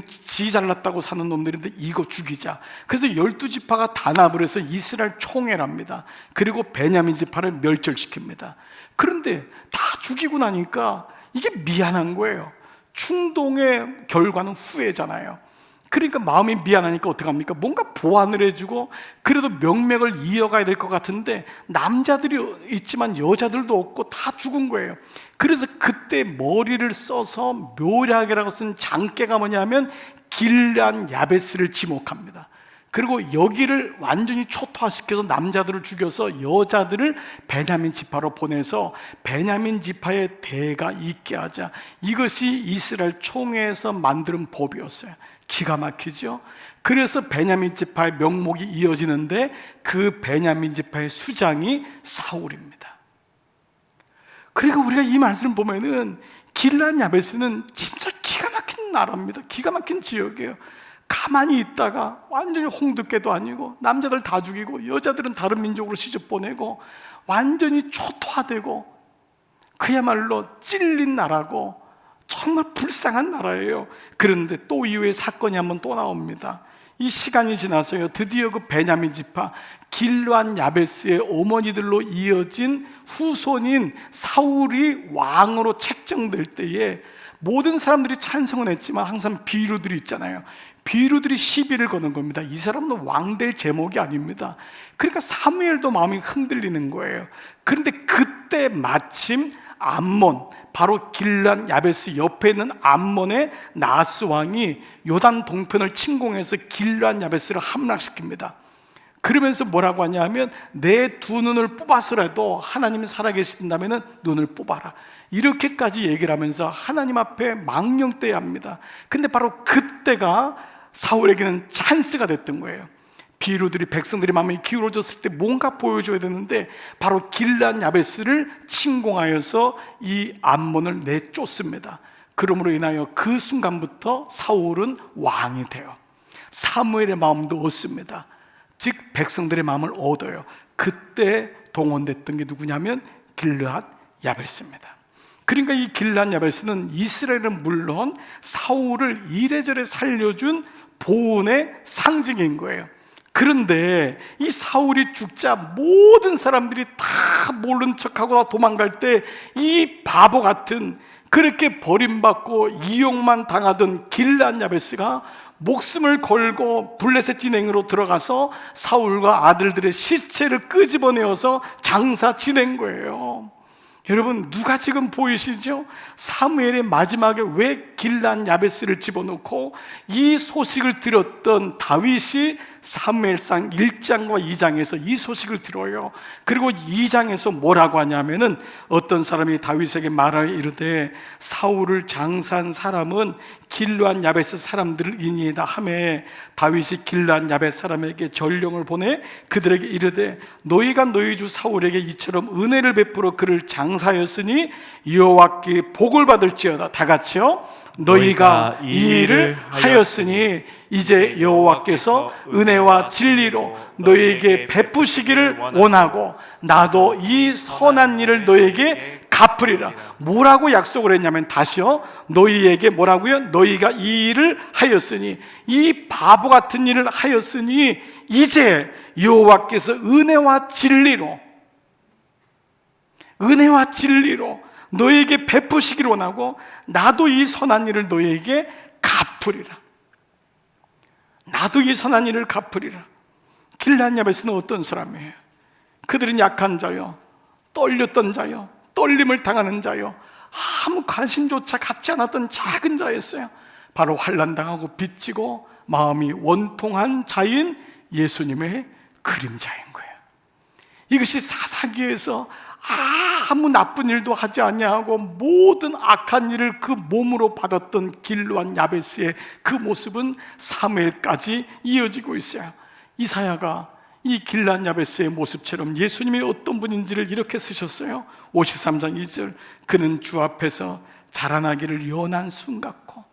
지 잘났다고 사는 놈들인데 이거 죽이자. 그래서 12지파가 단합을 해서 이스라엘 총회랍니다. 그리고 베냐민 지파를 멸절시킵니다. 그런데 다 죽이고 나니까 이게 미안한 거예요. 충동의 결과는 후회잖아요. 그러니까 마음이 미안하니까 어떡합니까? 뭔가 보완을 해주고 그래도 명맥을 이어가야 될 것 같은데 남자들이 있지만 여자들도 없고 다 죽은 거예요. 그래서 그때 머리를 써서 묘략이라고 쓴 장깨가 뭐냐면 길르앗 야베스를 지목합니다. 그리고 여기를 완전히 초토화시켜서 남자들을 죽여서 여자들을 베냐민 지파로 보내서 베냐민 지파의 대가 있게 하자. 이것이 이스라엘 총회에서 만드는 법이었어요. 기가 막히죠? 그래서 베냐민 지파의 명목이 이어지는데 그 베냐민 지파의 수장이 사울입니다. 그러니까 우리가 이 말씀을 보면은 길르앗 야베스는 진짜 기가 막힌 나라입니다. 기가 막힌 지역이에요. 가만히 있다가 완전히 홍두깨도 아니고 남자들 다 죽이고 여자들은 다른 민족으로 시집 보내고 완전히 초토화되고 그야말로 찔린 나라고 정말 불쌍한 나라예요. 그런데 또 이후에 사건이 한번 또 나옵니다. 이 시간이 지나서요, 드디어 그 베냐민 지파 길르앗 야베스의 어머니들로 이어진 후손인 사울이 왕으로 책정될 때에 모든 사람들이 찬성은 했지만 항상 비류들이 있잖아요. 비류들이 시비를 거는 겁니다. 이 사람은 왕 될 제목이 아닙니다. 그러니까 사무엘도 마음이 흔들리는 거예요. 그런데 그때 마침 암몬, 바로 길르앗 야베스 옆에 있는 암몬의 나하스 왕이 요단 동편을 침공해서 길르앗 야베스를 함락시킵니다. 그러면서 뭐라고 하냐면 내 두 눈을 뽑아서라도 하나님이 살아계신다면 눈을 뽑아라, 이렇게까지 얘기를 하면서 하나님 앞에 망령돼야 합니다. 근데 바로 그때가 사울에게는 찬스가 됐던 거예요. 비루들이 백성들의 마음이 기울어졌을 때 뭔가 보여줘야 되는데 바로 길르앗 야베스를 침공하여서 이 암몬을 내쫓습니다. 그러므로 인하여 그 순간부터 사울은 왕이 돼요. 사무엘의 마음도 얻습니다. 즉 백성들의 마음을 얻어요. 그때 동원됐던 게 누구냐면 길르앗 야베스입니다. 그러니까 이 길르앗 야베스는 이스라엘은 물론 사울을 이래저래 살려준 보은의 상징인 거예요. 그런데 이 사울이 죽자 모든 사람들이 다 모른 척하고 다 도망갈 때 이 바보 같은 그렇게 버림받고 이용만 당하던 길르앗 야베스가 목숨을 걸고 블레셋 진행으로 들어가서 사울과 아들들의 시체를 끄집어내어서 장사 지낸 거예요. 여러분, 누가 지금 보이시죠? 사무엘의 마지막에 왜 길르앗 야베스를 집어넣고 이 소식을 들었던 다윗이 사무엘상 1장과 2장에서 이 소식을 들어요. 그리고 2장에서 뭐라고 하냐면은 어떤 사람이 다윗에게 말하여 이르되 사울을 장사한 사람은 길르앗 야베스 사람들을 인이다 하매 다윗이 길르앗 야베스 사람에게 전령을 보내 그들에게 이르되 너희가 너희 주 사울에게 이처럼 은혜를 베풀어 그를 장사하였으니 여호와께 복을 받을지어다. 다 같이요. 너희가 이 일을 하였으니 이제 여호와께서 은혜와 진리로 너희에게 베푸시기를 원하고 나도 이 선한 일을 너희에게 갚으리라. 뭐라고 약속을 했냐면 다시요, 너희에게 뭐라고요? 너희가 이 일을 하였으니, 이 바보 같은 일을 하였으니 이제 여호와께서 은혜와 진리로 너희에게 베푸시기를 원하고 나도 이 선한 일을 너희에게 갚으리라. 나도 이 선한 일을 갚으리라. 길르앗 야베스는 어떤 사람이에요? 그들은 약한 자요, 떨렸던 자요, 떨림을 당하는 자요, 아무 관심조차 갖지 않았던 작은 자였어요. 바로 환난당하고 빚지고 마음이 원통한 자인 예수님의 그림자인 거예요. 이것이 사사기에서 아무 나쁜 일도 하지 아니하고 모든 악한 일을 그 몸으로 받았던 길르앗 야베스의 그 모습은 사무엘까지 이어지고 있어요. 이사야가 이 길르앗 야베스의 모습처럼 예수님이 어떤 분인지를 이렇게 쓰셨어요. 53장 2절 그는 주 앞에서 자라나기를 연한 순 같고,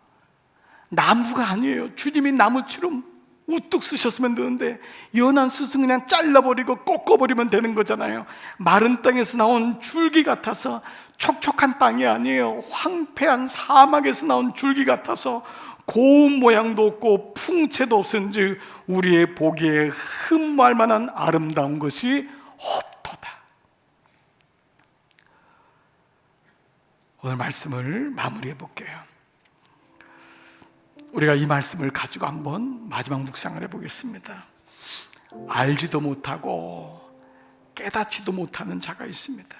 나무가 아니에요. 주님이 나무처럼 우뚝 쓰셨으면 되는데 연한 숯은 그냥 잘라버리고 꺾어버리면 되는 거잖아요. 마른 땅에서 나온 줄기 같아서, 촉촉한 땅이 아니에요. 황폐한 사막에서 나온 줄기 같아서 고운 모양도 없고 풍채도 없은즉 우리의 보기에 흠모할 만한 아름다운 것이 없도다. 오늘 말씀을 마무리해 볼게요. 우리가 이 말씀을 가지고 한번 마지막 묵상을 해보겠습니다. 알지도 못하고 깨닫지도 못하는 자가 있습니다.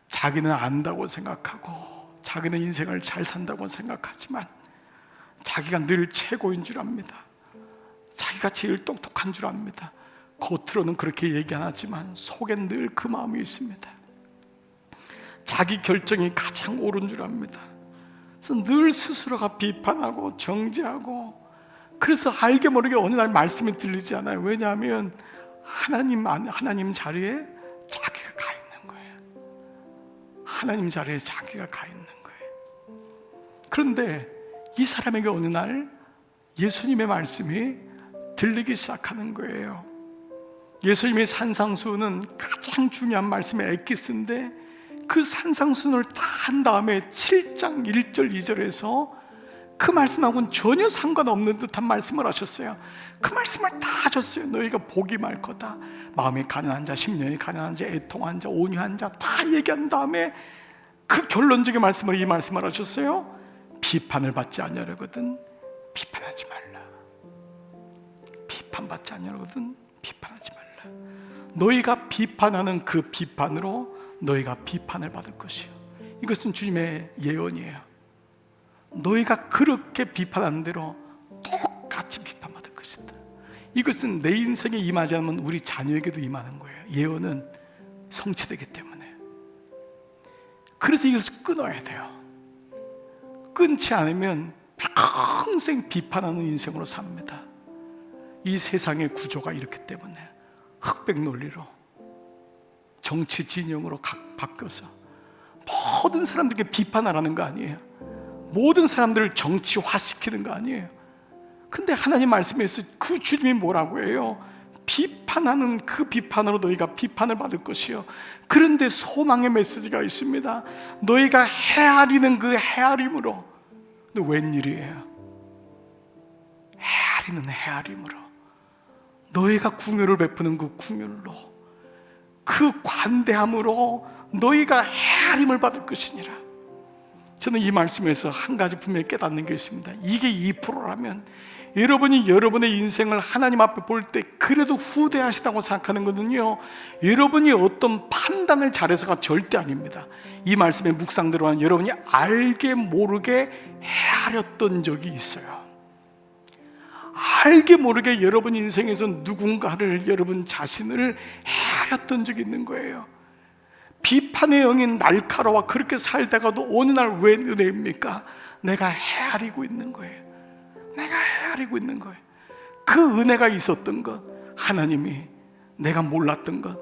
자기는 안다고 생각하고 자기는 인생을 잘 산다고 생각하지만 자기가 늘 최고인 줄 압니다. 자기가 제일 똑똑한 줄 압니다. 겉으로는 그렇게 얘기 안 하지만 속엔 늘 그 마음이 있습니다. 자기 결정이 가장 옳은 줄 압니다. 그래서 늘 스스로가 비판하고 정죄하고, 그래서 알게 모르게 어느 날 말씀이 들리지 않아요. 왜냐하면 하나님 자리에 자기가 가 있는 거예요. 하나님 자리에 자기가 가 있는 거예요. 그런데 이 사람에게 어느 날 예수님의 말씀이 들리기 시작하는 거예요. 예수님의 산상수훈은 가장 중요한 말씀의 엑기스인데 그 산상수훈을 다 한 다음에 7장 1절 2절에서 그 말씀하고는 전혀 상관없는 듯한 말씀을 하셨어요. 그 말씀을 다 하셨어요. 너희가 복이 많을 거다. 마음이 가난한 자, 심령이 가난한 자, 애통한 자, 온유한 자 다 얘기한 다음에 그 결론적인 말씀을 이 말씀을 하셨어요. 비판을 받지 아니하려거든 비판하지 말라. 비판받지 아니하려거든 비판하지 말라. 너희가 비판하는 그 비판으로 너희가 비판을 받을 것이요. 이것은 주님의 예언이에요. 너희가 그렇게 비판하는 대로 똑같이 비판받을 것이다. 이것은 내 인생에 임하지 않으면 우리 자녀에게도 임하는 거예요. 예언은 성취되기 때문에. 그래서 이것을 끊어야 돼요. 끊지 않으면 평생 비판하는 인생으로 삽니다. 이 세상의 구조가 이렇기 때문에 흑백 논리로 정치 진영으로 바뀌어서 모든 사람들에게 비판하라는 거 아니에요. 모든 사람들을 정치화시키는 거 아니에요. 근데 하나님 말씀에서 그 주님이 뭐라고 해요? 비판하는 그 비판으로 너희가 비판을 받을 것이요, 그런데 소망의 메시지가 있습니다. 너희가 헤아리는 그 헤아림으로. 근데 웬일이에요? 헤아리는 헤아림으로, 너희가 궁유를 베푸는 그 궁유로, 그 관대함으로 너희가 헤아림을 받을 것이니라. 저는 이 말씀에서 한 가지 분명히 깨닫는 게 있습니다. 이게 2%라면 여러분이 여러분의 인생을 하나님 앞에 볼 때 그래도 후대하시다고 생각하는 것은요, 여러분이 어떤 판단을 잘해서가 절대 아닙니다. 이 말씀의 묵상대로 여러분이 알게 모르게 헤아렸던 적이 있어요. 알게 모르게 여러분 인생에서 누군가를, 여러분 자신을 헤아렸던 적이 있는 거예요. 비판의 영이 날카로워 그렇게 살다가도 어느 날 웬 은혜입니까? 내가 헤아리고 있는 거예요. 내가 헤아리고 있는 거예요. 그 은혜가 있었던 것, 하나님이 내가 몰랐던 것,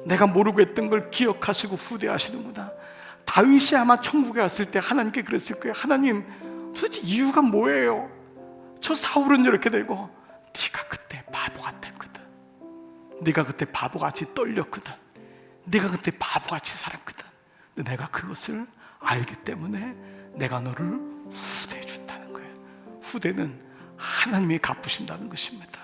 내가 모르고 했던 걸 기억하시고 후대하시는구나. 다윗이 아마 천국에 갔을 때 하나님께 그랬을 거예요. 하나님, 도대체 이유가 뭐예요? 저 사울은 이렇게 되고 네가 그때 바보 같았거든. 네가 그때 바보같이 떨렸거든. 네가 그때 바보같이 살았거든. 근데 내가 그것을 알기 때문에 내가 너를 후대해 준다는 거예요. 후대는 하나님이 갚으신다는 것입니다.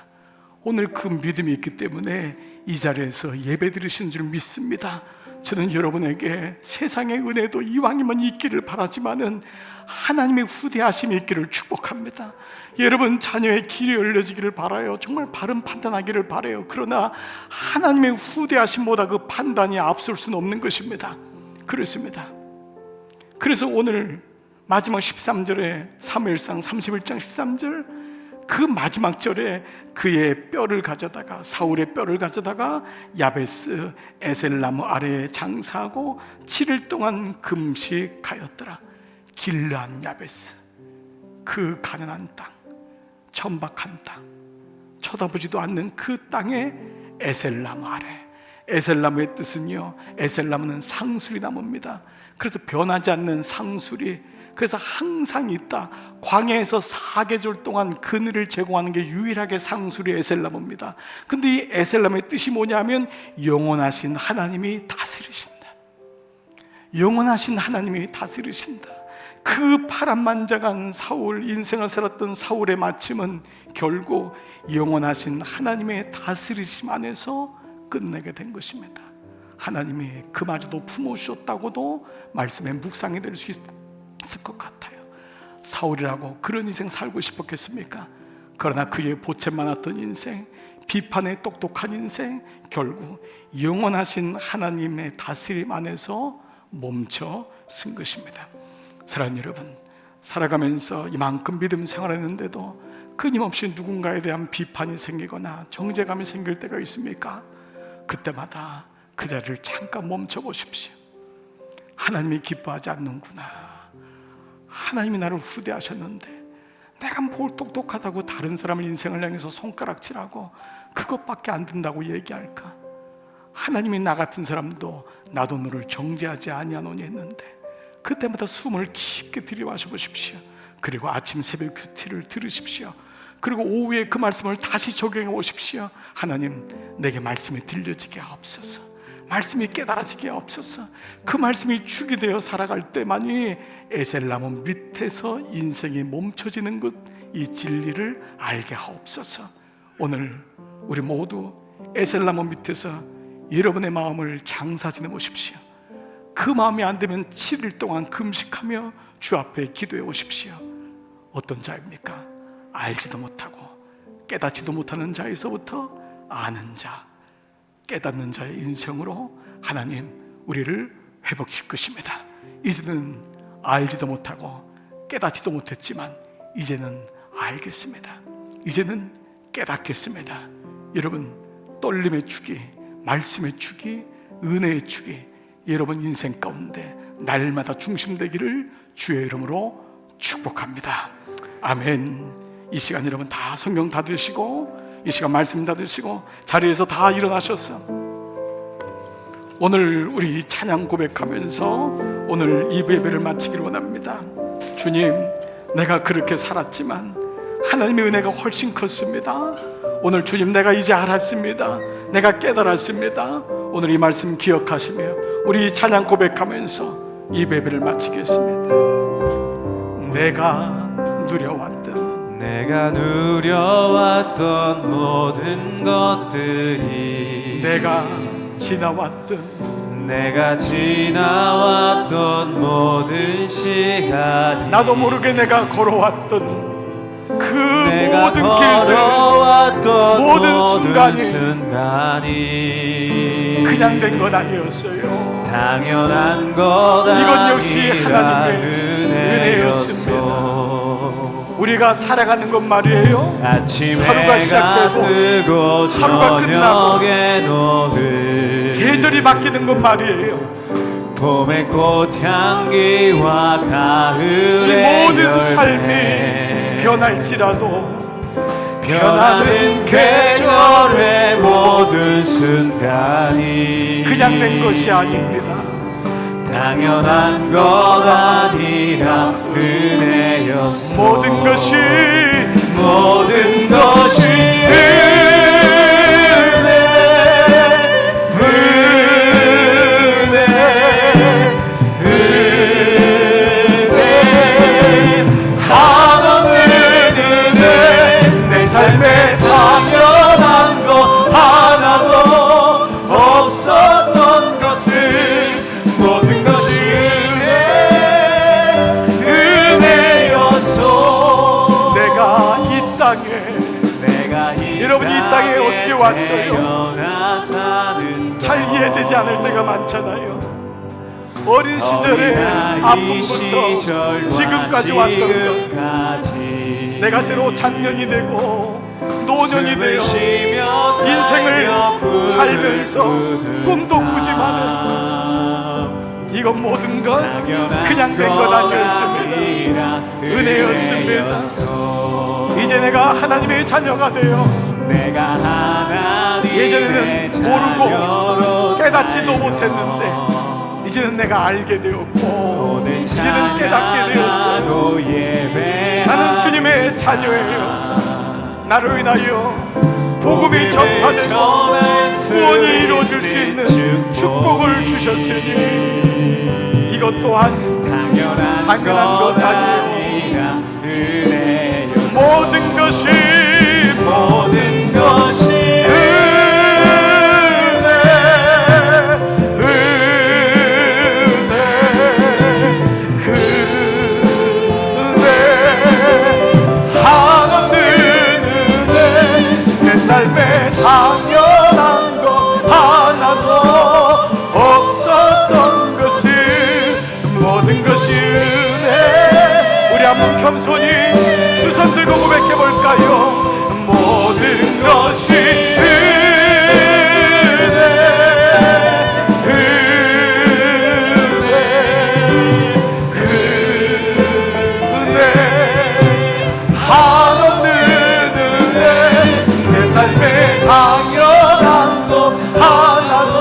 오늘 그 믿음이 있기 때문에 이 자리에서 예배 드리신 줄 믿습니다. 저는 여러분에게 세상의 은혜도 이왕이면 있기를 바라지만은 하나님의 후대하심이 있기를 축복합니다. 여러분 자녀의 길이 열려지기를 바라요. 정말 바른 판단하기를 바라요. 그러나 하나님의 후대하심보다 그 판단이 앞설 수는 없는 것입니다. 그렇습니다. 그래서 오늘 마지막 13절에 사무엘상 31장 13절 그 마지막 절에 그의 뼈를 가져다가, 사울의 뼈를 가져다가 야베스 에셀나무 아래에 장사하고 7일 동안 금식하였더라. 길르한 야베스, 그 가난한 땅, 천박한 땅, 쳐다보지도 않는 그 땅에 에셀나무 아래. 에셀나무의 뜻은요, 에셀나무는 상수리 나무입니다. 그래서 변하지 않는 상수리, 그래서 항상 있다. 광야에서 4계절 동안 그늘을 제공하는 게 유일하게 상수리 에셀나무입니다. 근데 이 에셀나무의 뜻이 뭐냐면 영원하신 하나님이 다스리신다. 영원하신 하나님이 다스리신다. 그 파란만장한 사울, 인생을 살았던 사울의 마침은 결국 영원하신 하나님의 다스리심 안에서 끝내게 된 것입니다. 하나님이 그마저도 품으셨다고도 말씀의 묵상이 될 수 있을 것 같아요. 사울이라고 그런 인생 살고 싶었겠습니까? 그러나 그의 보채 많았던 인생, 비판에 똑똑한 인생, 결국 영원하신 하나님의 다스림 안에서 멈춰 쓴 것입니다. 사랑하는 여러분, 살아가면서 이만큼 믿음 생활했는데도 끊임없이 누군가에 대한 비판이 생기거나 정죄감이 생길 때가 있습니까? 그때마다 그 자리를 잠깐 멈춰 보십시오. 하나님이 기뻐하지 않는구나. 하나님이 나를 후대하셨는데 내가 뭘 똑똑하다고 다른 사람의 인생을 향해서 손가락질하고 그것밖에 안 된다고 얘기할까? 하나님이 나 같은 사람도 나도 너를 정죄하지 아니하노니 했는데 그때마다 숨을 깊게 들이마셔 보십시오. 그리고 아침 새벽 큐티를 들으십시오. 그리고 오후에 그 말씀을 다시 적용해 보십시오. 하나님, 내게 말씀이 들려지게 하옵소서. 말씀이 깨달아지게 하옵소서. 그 말씀이 축이 되어 살아갈 때만이 에셀나무 밑에서 인생이 멈춰지는 것, 이 진리를 알게 하옵소서. 오늘 우리 모두 에셀나무 밑에서 여러분의 마음을 장사지내 보십시오. 그 마음이 안 되면 7일 동안 금식하며 주 앞에 기도해 오십시오. 어떤 자입니까? 알지도 못하고 깨닫지도 못하는 자에서부터 아는 자, 깨닫는 자의 인생으로 하나님 우리를 회복시킬 것입니다. 이제는 알지도 못하고 깨닫지도 못했지만 이제는 알겠습니다. 이제는 깨닫겠습니다. 여러분, 떨림의 축이, 말씀의 축이, 은혜의 축이 여러분 인생 가운데 날마다 중심되기를 주의 이름으로 축복합니다. 아멘. 이 시간 여러분 다 성경 다 드시고 이 시간 말씀 받으시고 자리에서 다 일어나셨어. 오늘 우리 찬양 고백하면서 오늘 이 예배를 마치기를 원합니다. 주님, 내가 그렇게 살았지만 하나님의 은혜가 훨씬 컸습니다. 오늘 주님, 내가 이제 알았습니다. 내가 깨달았습니다. 오늘 이 말씀 기억하시며 우리 찬양 고백하면서 이 예배를 마치겠습니다. 내가 누려왔던 모든 것들이 내가 지나왔던 모든 시간이 나도 모르게 내가 걸어왔던 그 내가 모든 길들, 모든 순간이 그냥 된 건 아니었어요. 당연한 것 이건 역시 아니라 하나님의 은혜였습니다. 우리가 살아가는 것 말이에요. 아침에 하루가 시작되고 뜨고 하루가 끝나고 노을 계절이 바뀌는 것 말이에요. 봄의 꽃향기와 이 가을의 모든 열매 삶이 변할지라도 변하는 계절의 모든 순간이 그냥 된 것이 아닙니다. 당연한 것 아니라 은혜였어. 모든 것이 내 삶에 당연한 것 하나도 없었던 것을 모든 것이 은혜였어. 내가 이 땅에 여러분, 이 땅에 어떻게 왔어요? 잘 이해되지 않을 때가 많잖아요. 어린 시절의 아픔부터 지금까지 왔던 것, 내가 때로 장년이 되고 노년이 되어 인생을 살면서 꿈도 꾸지만은 이건 모든 것 그냥 된 것 아니었습니다. 은혜였습니다. 이제 내가 하나님의 자녀가 되어 예전에는 모르고 깨닫지도 못했는데 이제는 내가 알게 되었고 이제는 깨닫게 되었어요. 나는 주님의 자녀예요. 나를 위하여 복음이 전파되고 구원이 이루어질 수 있는 축복을 주셨으니 이것 또한 당연한 것 아니에요. 모든 것이 삶에 당연한 것 하나도 없었던 것을 모든 것이 은혜. 우리 한번 겸손히 두 손 들고 고백해 볼까요? 모든 것이 당연한 것 하나도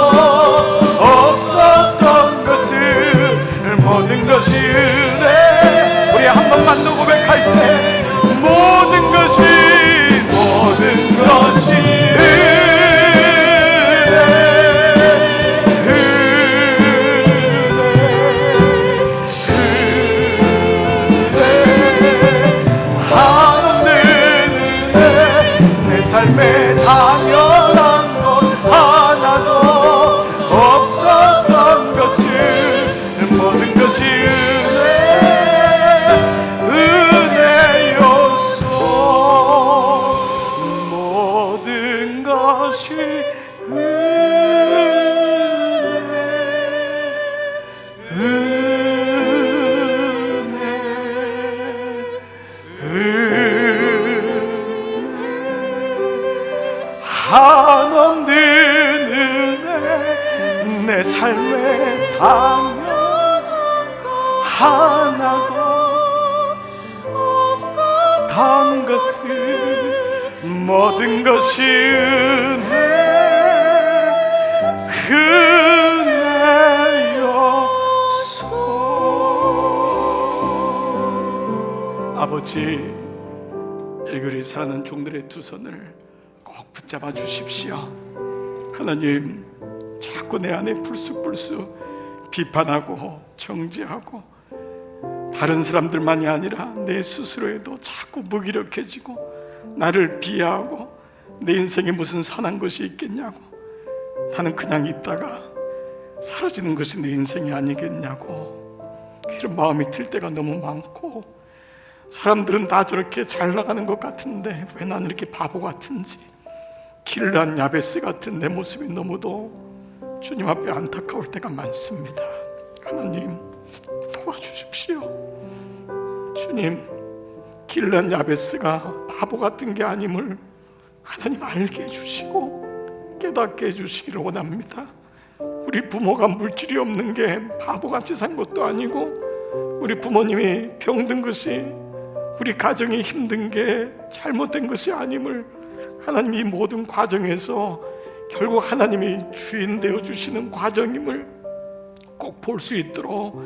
없었던 것을 모든 것이 은혜. 우리 한 번만 더 고백할 때 모든 것이 삶에 당연한 것 하나도 없었던 것을 모든 것이 은혜였소. 모든 것이 한없는 은혜. 내 삶에 당연 하나도 없었던 것을 모든 것이 은혜였소. 아버지, 이 글이 사는 종들의 두 손을 꼭 붙잡아 주십시오. 하나님, 자꾸 내 안에 불쑥불쑥 비판하고 정죄하고 다른 사람들만이 아니라 내 스스로에도 자꾸 무기력해지고 나를 비하하고 내 인생에 무슨 선한 것이 있겠냐고, 나는 그냥 있다가 사라지는 것이 내 인생이 아니겠냐고 이런 마음이 들 때가 너무 많고, 사람들은 다 저렇게 잘 나가는 것 같은데 왜 나는 이렇게 바보 같은지, 길란 야베스 같은 내 모습이 너무도 주님 앞에 안타까울 때가 많습니다. 하나님, 도와주십시오. 주님, 길란 야베스가 바보 같은 게 아님을 하나님 알게 해주시고 깨닫게 해주시기를 원합니다. 우리 부모가 물질이 없는 게 바보같이 산 것도 아니고, 우리 부모님이 병든 것이 우리 가정이 힘든 게 잘못된 것이 아님을 하나님이 이 모든 과정에서 결국 하나님이 주인 되어 주시는 과정임을 꼭 볼 수 있도록,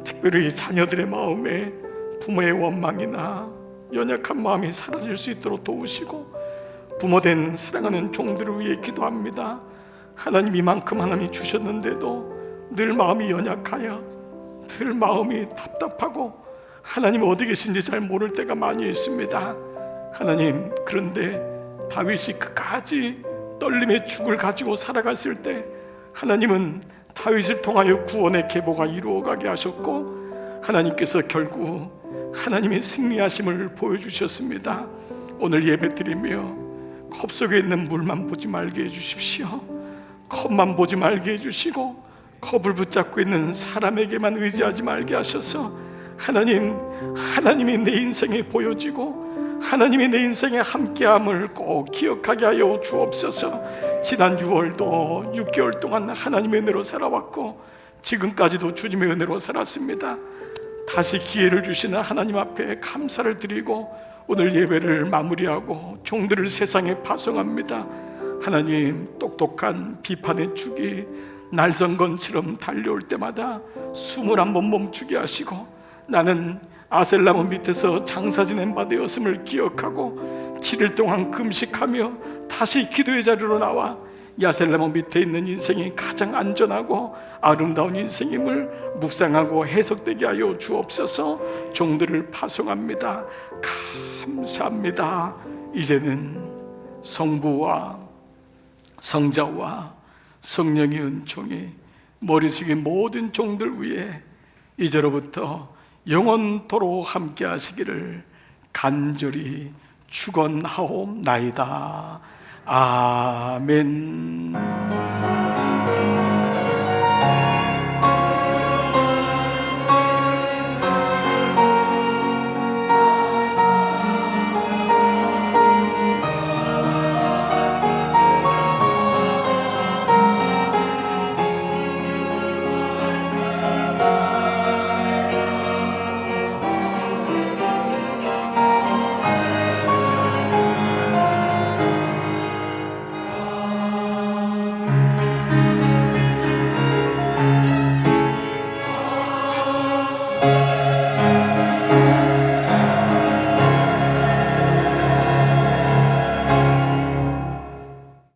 특별히 자녀들의 마음에 부모의 원망이나 연약한 마음이 사라질 수 있도록 도우시고, 부모된 사랑하는 종들을 위해 기도합니다. 하나님, 이만큼 하나님이 주셨는데도 늘 마음이 연약하여 늘 마음이 답답하고 하나님 어디 계신지 잘 모를 때가 많이 있습니다. 하나님, 그런데 다윗이 그까지 떨림의 죽을 가지고 살아갔을 때 하나님은 다윗을 통하여 구원의 계보가 이루어가게 하셨고, 하나님께서 결국 하나님의 승리하심을 보여주셨습니다. 오늘 예배드리며 컵 속에 있는 물만 보지 말게 해주십시오. 컵만 보지 말게 해주시고 컵을 붙잡고 있는 사람에게만 의지하지 말게 하셔서 하나님이 내 인생에 보여지고 하나님이 내 인생에 함께함을 꼭 기억하게 하여 주옵소서. 지난 6월도 6개월 동안 하나님의 은혜로 살아왔고 지금까지도 주님의 은혜로 살았습니다. 다시 기회를 주시는 하나님 앞에 감사를 드리고 오늘 예배를 마무리하고 종들을 세상에 파송합니다. 하나님, 똑똑한 비판의 축이 날성건처럼 달려올 때마다 숨을 한번 멈추게 하시고, 나는 아셀나무 밑에서 장사 지낸 바 되었음을 기억하고 7일 동안 금식하며 다시 기도의 자리로 나와 야셀나무 밑에 있는 인생이 가장 안전하고 아름다운 인생임을 묵상하고 해석되게 하여 주옵소서. 종들을 파송합니다. 감사합니다. 이제는 성부와 성자와 성령의 은총이 머리 숙인 모든 종들 위에 이제로부터 영원토록 함께 하시기를 간절히 축원하옵나이다. 아멘.